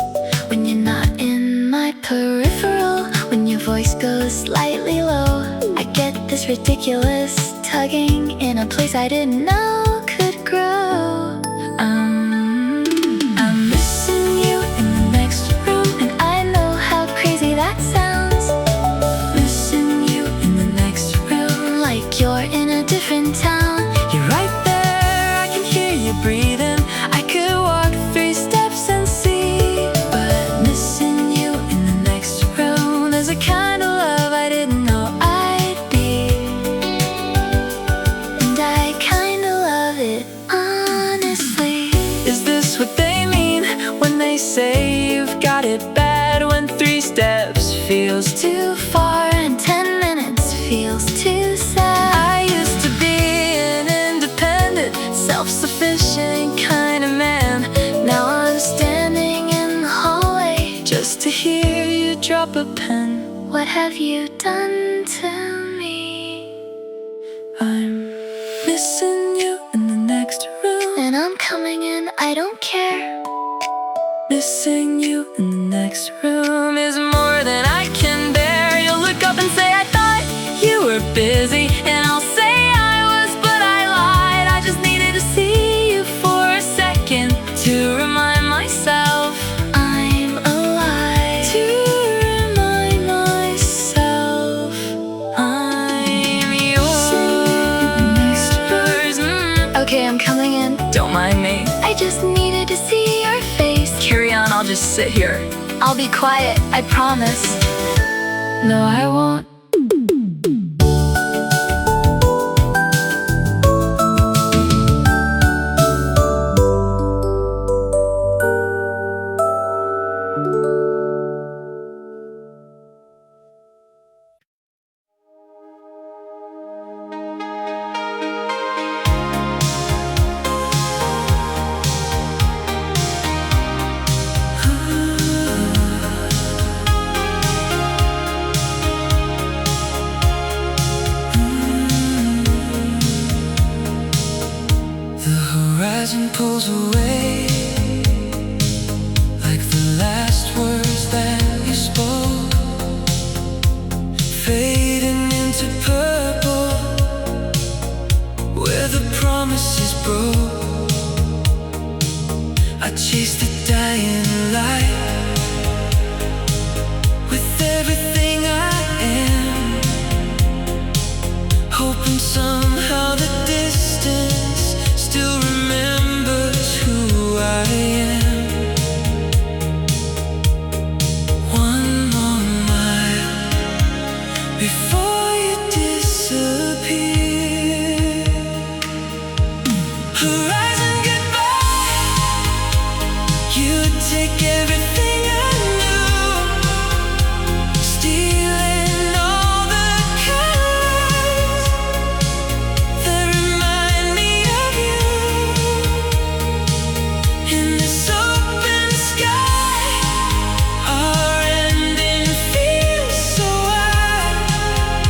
When you're not in my peripheral, when your voice goes slightly low, I get this ridiculous tugging in a place I didn't know could grow. I'm missing you in the next room, and I know how crazy that sounds. Missing you in the next room, like you're in a different town. You're right there, I can hear you breathing. I could walk 3 steps and see. But missing you in the next room, there's a kind of love I didn't know I'd be. And I kinda love it, honestly. Is this what they mean when they say you've got it bad? When 3 steps feels Too far and 10 minutes feels too sad. I used to be an independent, Self-sufficient kind of man. Now I'm standing in the hallway just to hear you drop a pen. What have you done to me? I'm missing you in the next room. And I'm coming in, I don't care. Missing you in the next room is more than I can bear. You'll look up and say, I thought you were busy. And I'll say I was, but I lied. I just needed to see you for a second to remind myself I'm alive. To remind myself I'm yours. Okay, I'm coming in. Don't mind me. I just needed to see your face. Carry on, I'll just sit here. I'll be quiet, I promise. No, I won't. The horizon pulls away, like the last words that you spoke, fading into purple, where the promises broke. I chased the dying light with everything I am, hoping somehow the distance still remembers who I am. One more mile before you disappear. Horizon, goodbye. You take everything I knew, stealing all the colors that remind me of you. In this open sky, our ending feels so wide.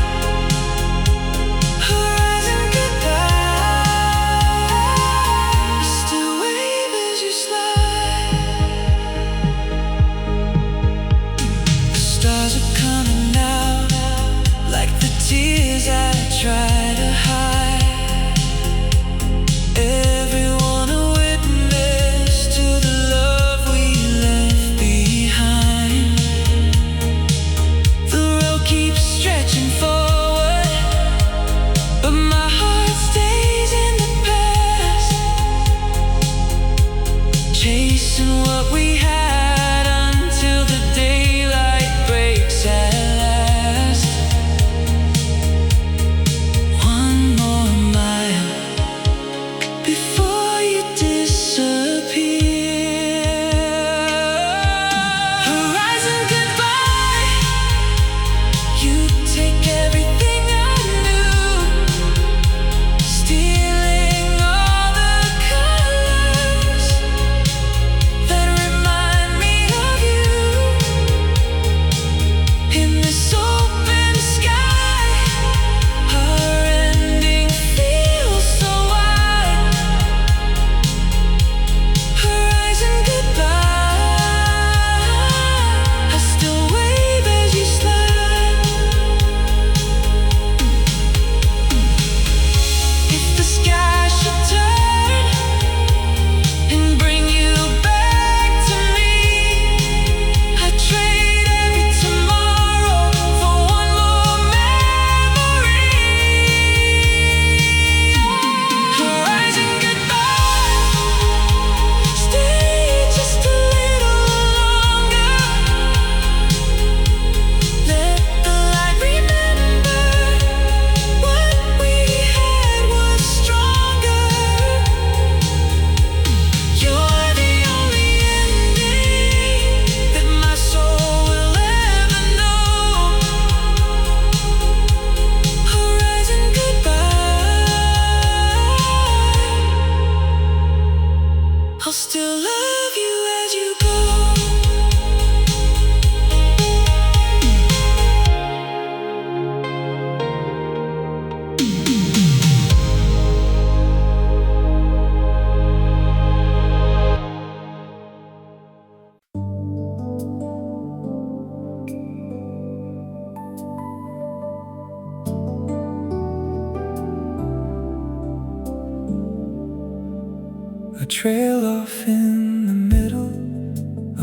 trail off in the middle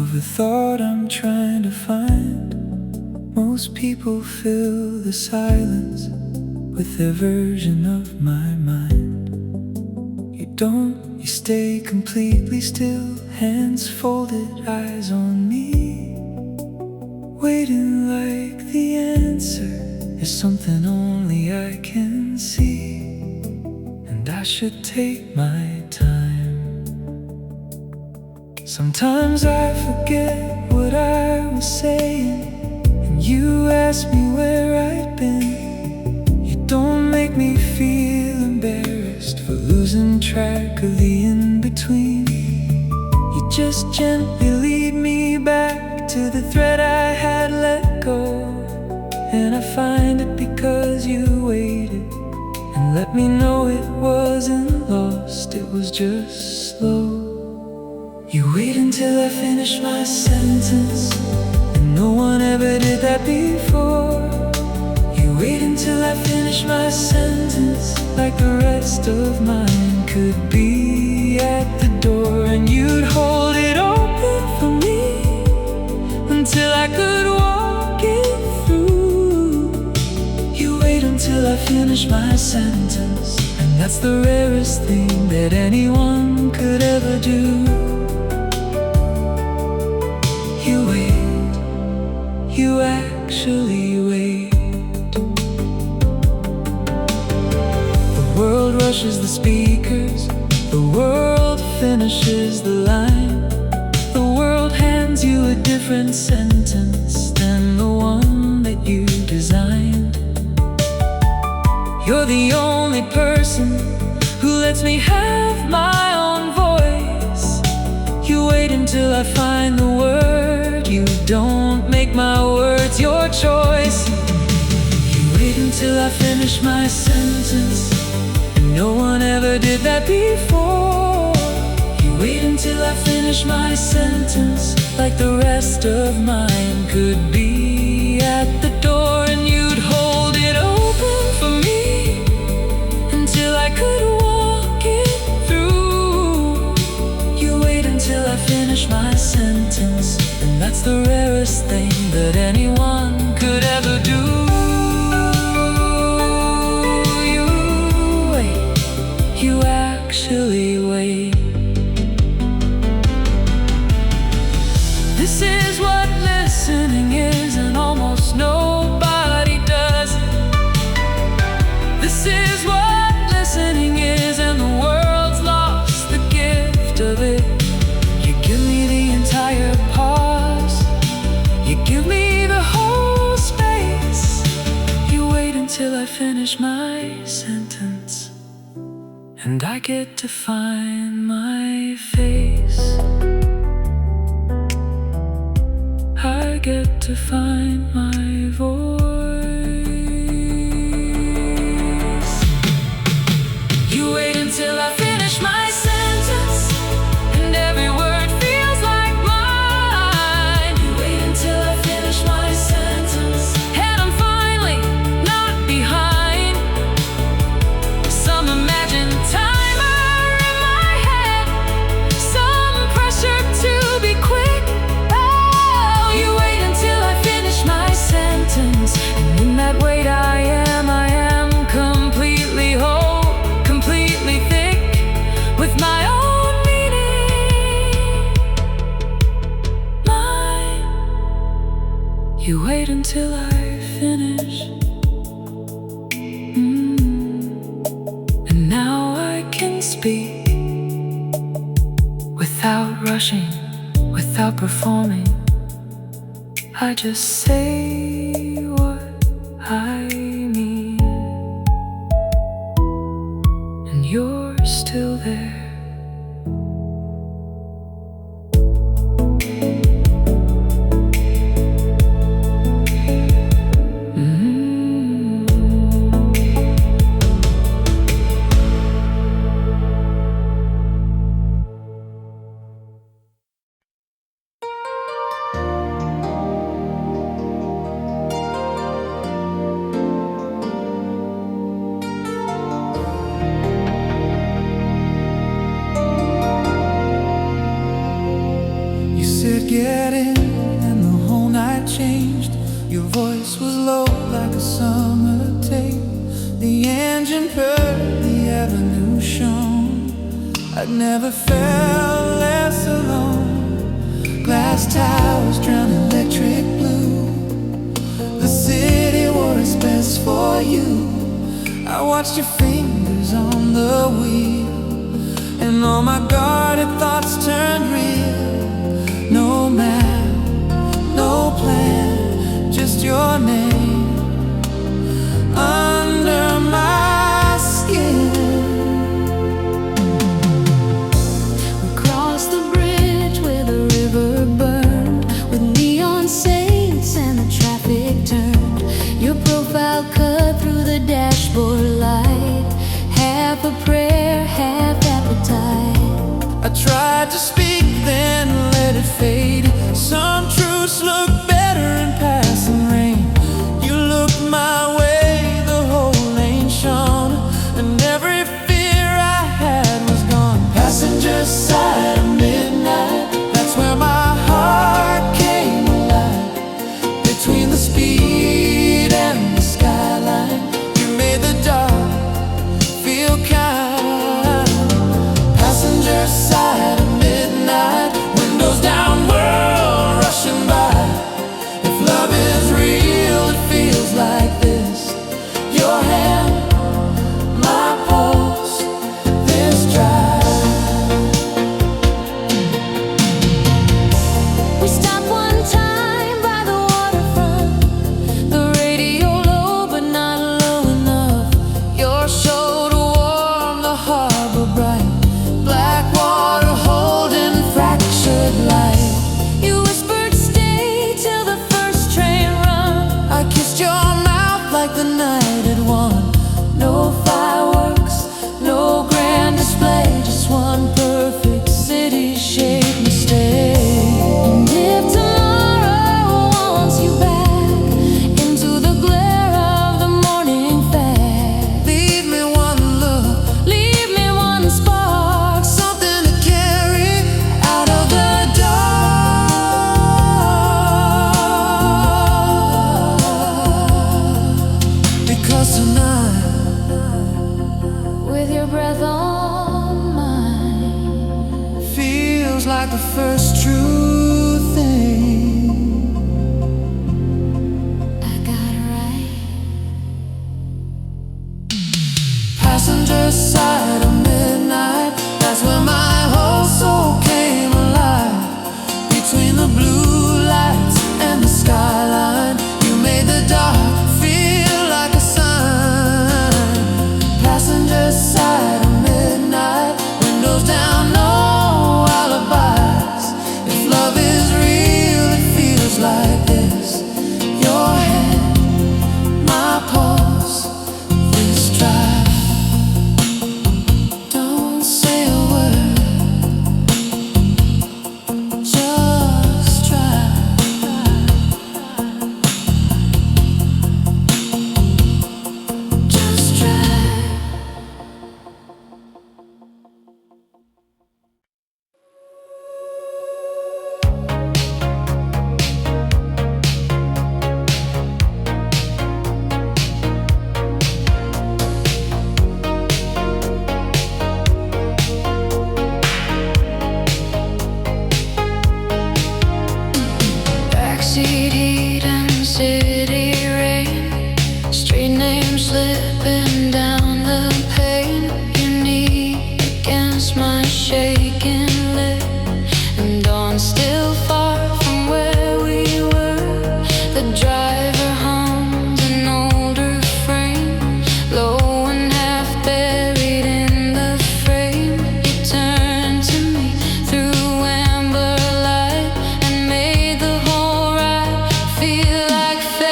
of a thought I'm trying to find. Most people fill the silence with their version of my mind. You don't, you stay completely still, hands folded, eyes on me, waiting like the answer is something only I can see. And I should take my time. Sometimes I forget what I was saying, and you ask me where I've been. You don't make me feel embarrassed for losing track of the in-between. You just gently lead me back to the thread I had let go. And I find it because you waited and let me know it wasn't lost, it was just slow. You wait until I finish my sentence, and no one ever did that before. You wait until I finish my sentence, like the rest of mine could be at the door. And you'd hold it open for me until I could walk it through. You wait until I finish my sentence, and that's the rarest thing that anyone could ever do. You wait, you actually wait. The world rushes the speakers, the world finishes the line. The world hands you a different sentence than the one that you designed. You're the only person who lets me have my own voice. You wait until I find the word, you don't make my words your choice. You wait until I finish my sentence, and no one ever did that before. You wait until I finish my sentence, like the rest of mine could be at the door. And you'd hold it open for me until I could walk it through. You wait until I finish my sentence, and that's the rarest thing that anyone could ever do. You wait, you actually wait. This is what listening is, and almost nobody does it. This is what listening is, and the world's lost the gift of it. You give me the entire pause, you give me the whole space. You wait until I finish my sentence, and I get to find my face. I get to find my voice. You wait until I finish my sentence, and every word feels like mine. You wait until I finish my sentence, and I'm finally not behind some imagined timer in my head, some pressure to be quick. Oh, you wait until I finish my sentence, and in that wait I am completely whole, completely thick with my own meaning. Mine. You wait until I finish. And now I can speak without rushing, without performing. I just say what I mean, and you're still there. set in and the whole night changed. Your voice was low like a summer tape. The engine purred, the avenue shone. I'd never felt less alone. Glass towers drown electric blue. The city wore its best for you. I watched your fingers on the wheel, and all my guarded thoughts turned real. No map, no plan, just your name under my skin. We crossed the bridge where the river burned, with neon saints and the traffic turned. Your profile cut through the dashboard light, half a prayer, half appetite. I tried to speak, then let it fade. Some truths look better in passing rain. You looked my way, the whole lane shone, and every fear I had was gone. Passenger side of midnight, that's where my heart came alive. Between the speed and the skyline, you made the dark feel kind. Passenger side of midnight, windows down, world rushing by. If love is real, it feels like this. Your hand, my pulse, this drive. We stopped one time by the waterfront, the radio low but not low enough. Your shoulder warm, the harbor bright. Black water holding fractured light. You whispered stay till the first train run. I kissed your mouth like the night had won. No fireworks, no grand display, just one perfect city-shaped mistake. And if tomorrow wants you back into the glare of the morning fast, Leave me one look, leave me one spark, something to carry out of the dark. Because tonight, with your breath on mine. feels like the first true thing. I got it right. Passenger side of midnight, that's where my whole soul came alive. Between the blue lights and the skyline, you made the dark feel like a sign. Passenger side of midnight, windows down, no alibis. If love is real, it feels like this. Your hand, my pulse, this drive. Don't say a word, just try. Just try. Backseat heat and city rain, street names slipping down the pane. Your knee against my shaking lip, and dawn still far from where we were. The driver hums an older frame, low and half buried in the frame. You turned to me through amber light and made the whole ride feel like fate.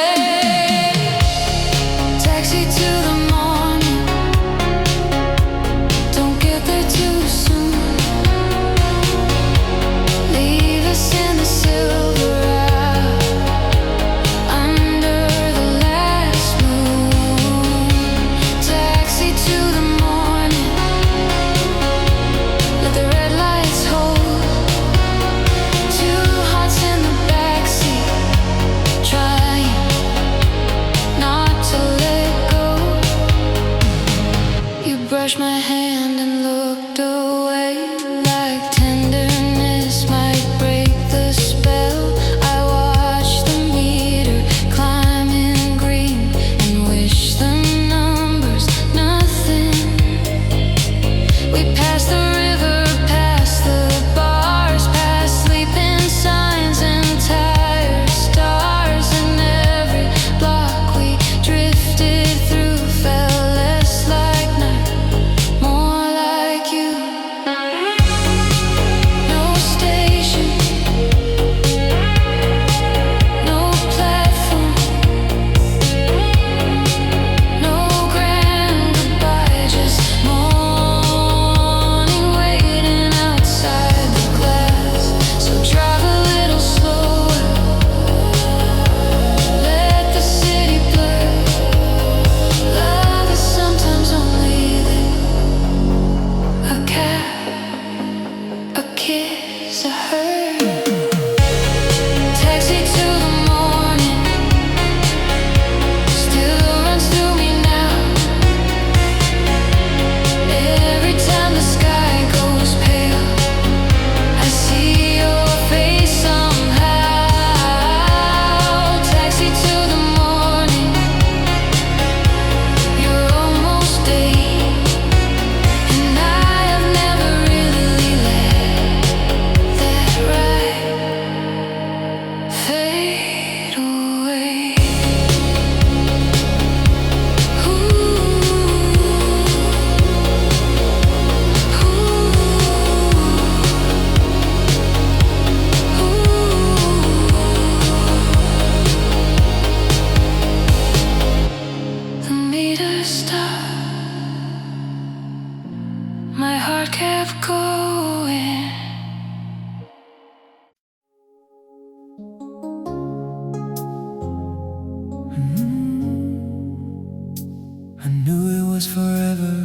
was forever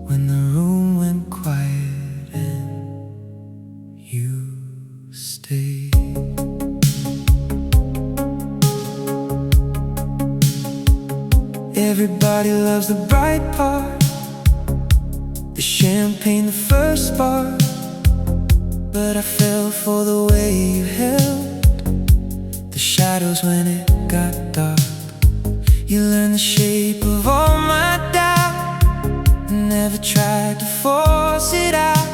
when the room went quiet and you stayed. Everybody loves the bright part, the champagne, the first bar. But I fell for the way you held the shadows when it got dark. You learned the shape of all my doubt, never tried to force it out.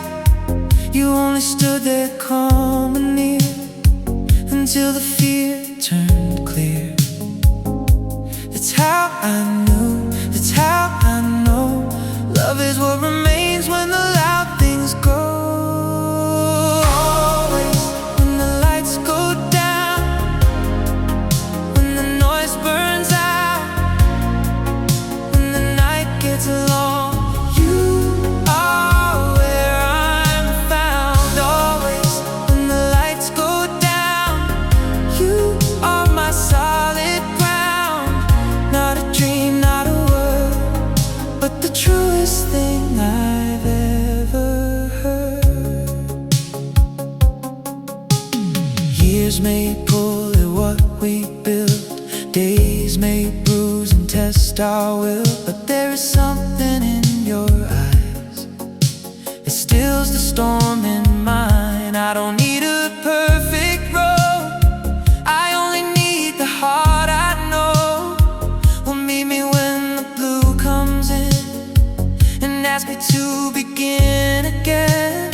You only stood there calm and near until the fear turned clear. That's how I knew, that's how I know love is what remains when the loud things go. Always when the lights go down, when the noise burns out, when the night gets long, you are where I'm found. Always when the lights go down, you are my solid ground. Not a dream, not a word, but the truest thing I've ever heard. Years may pull at what we built, days may bruise and test our will, but there is something in your eyes, it stills the storm in mine. I don't need a perfect road, I only need the heart I know will meet me when the blue comes in and ask me to begin again.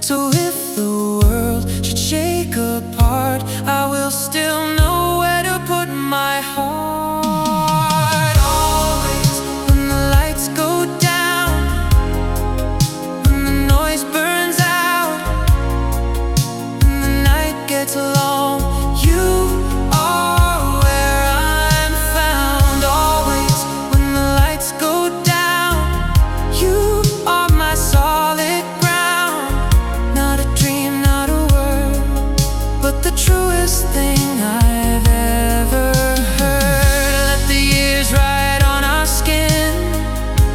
So if the world should shake apart, I will still know where to put my heart. Always when the lights go down, when the noise burns out, when the night gets long, you are where I'm found. Always when the lights go down, you are my solid ground. Not a dream, not a word, but the truest thing I've ever heard. Let the years ride on our skin,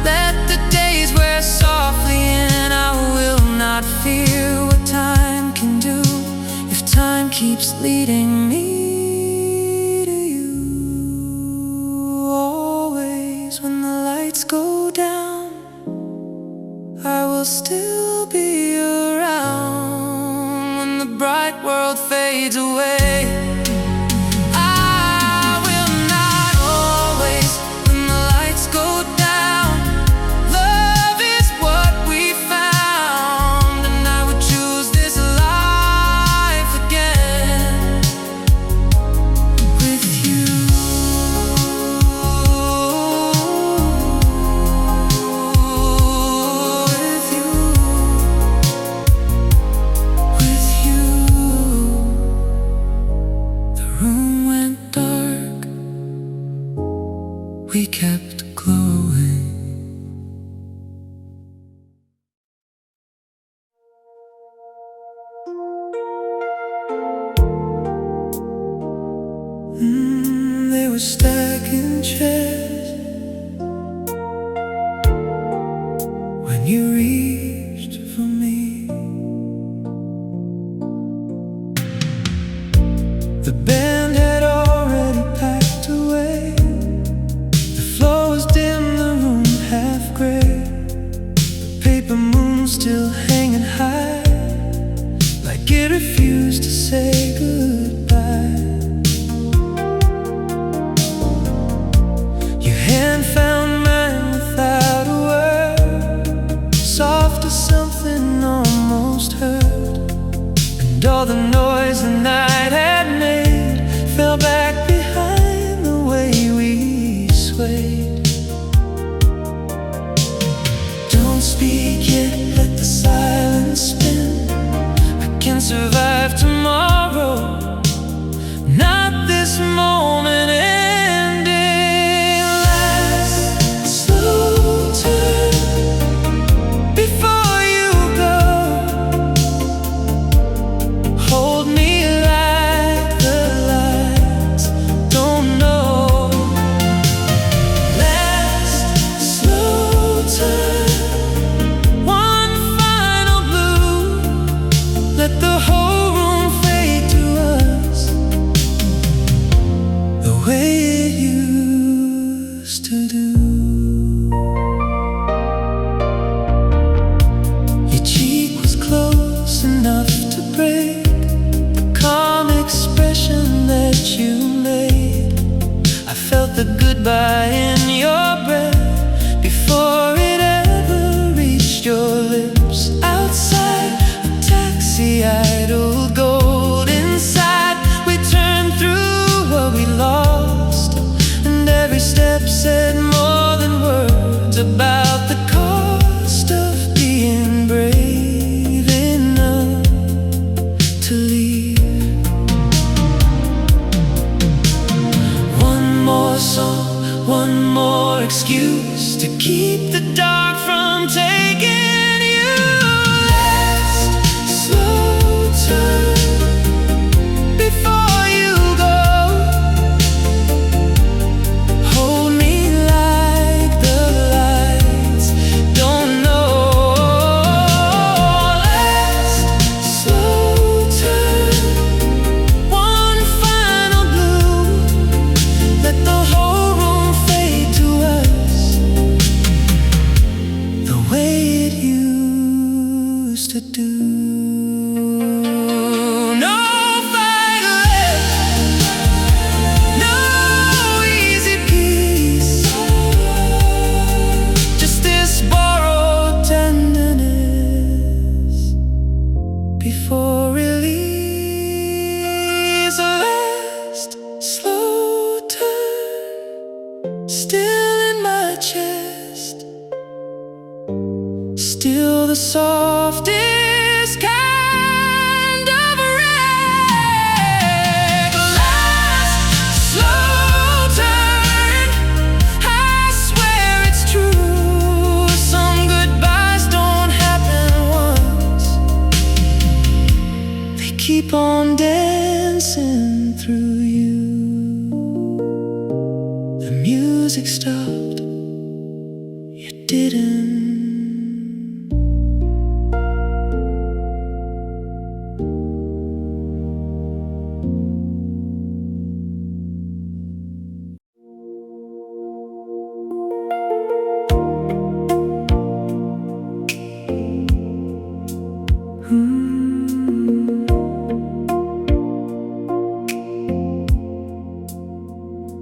let the days wear softly in. I will not fear what time can do if time keeps leading me to you. Always when the lights go down, I will still be around when the bright world fades away. I will not always when the lights go down. Love is what we found, and I would choose this life again with you. With you. With you. The room went dark, we kept glowing. They were stacking chairs when you reached for me. The band had already packed away, the floor was dim, the room half gray, the paper moon still hanging high, like it refused to say goodbye. Your hand found mine without a word, soft as something almost heard, and all the noise the night had made goodbye in your breath before it ever reached your lips. Outside, a taxi idled gold inside. We turned through what we lost, and every step said more than words about the cost of being brave enough to leave. One more song, one more excuse to keep the dark from taking you. Last slow turn before you go. Hold me like the lights don't know. Last slow turn, one final bloom. Let the whole room fade to us the way it used to do. No fight left, no easy peace, just this borrowed tenderness before release. A last slow turn, still in my chest, still the softest kind of wreck. Last slow turn, I swear it's true. Some goodbyes don't happen once, they keep on dancing through you. The music stopped, you didn't.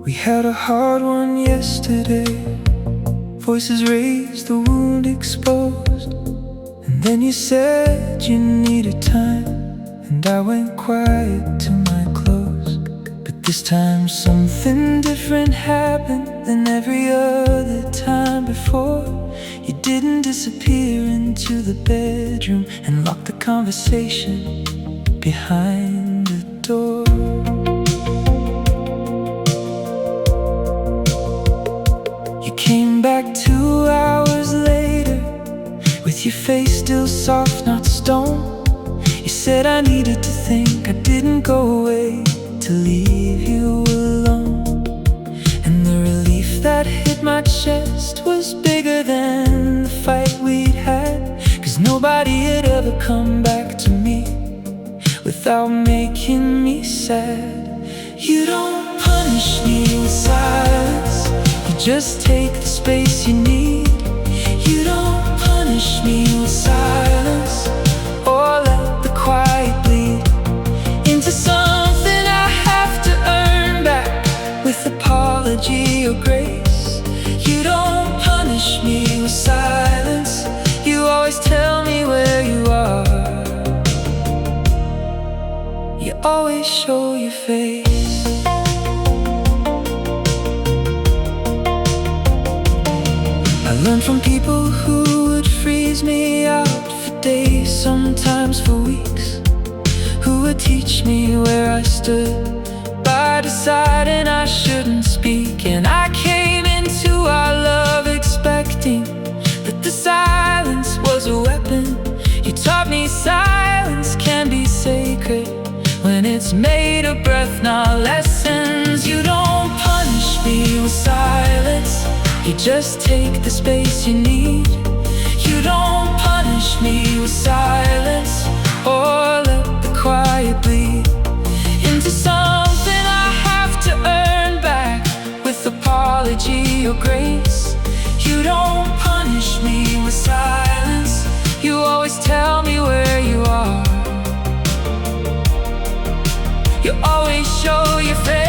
We had a hard one yesterday. Voices raised, the wound exposed. And then you said you needed time, and I went quiet to my clothes. But this time something different happened than every other time before. You didn't disappear into the bedroom and lock the conversation behind the door. You came back 2 hours later with your face still soft, not stone. You said I needed to think, I didn't go away to leave you alone. And the relief that hit my chest was bigger than the fight we'd had, 'cause nobody had ever come back to me without making me sad. You don't punish me with silence, you just take the space you need. You don't punish me with silence, or let the quiet bleed into something I have to earn back with apology or grace. You don't punish me with silence, you always tell me where you are. You always show your face. I learned from people who would freeze me out for days, sometimes for weeks, who would teach me where I stood by deciding I shouldn't speak. And I came into our love expecting that the silence was a weapon. You taught me silence can be sacred when it's made of breath, not lessons. You don't punish me with silence, you just take the space you need. You don't punish me with silence, or let the quiet bleed into something I have to earn back with apology or grace. You don't punish me with silence, you always tell me where you are. You always show your face.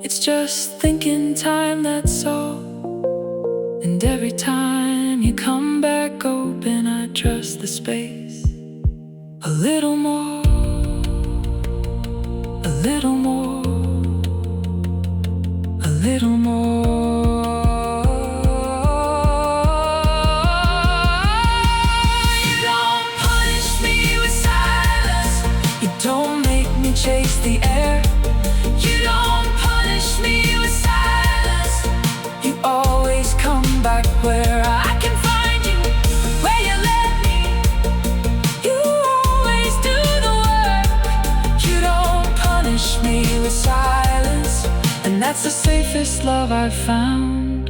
It's just thinking time, that's all. And every time you come back open, I trust the space a little more, a little more, a little more. You don't punish me with silence. You don't make me chase the air. You don't punish me with silence. You always come back where I can find you, where you let me. You always do the work. You don't punish me with silence. And that's the safest love I've found,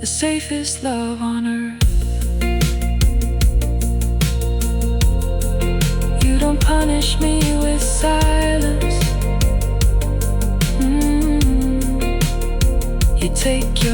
the safest love on earth. You don't punish me with silence. You take your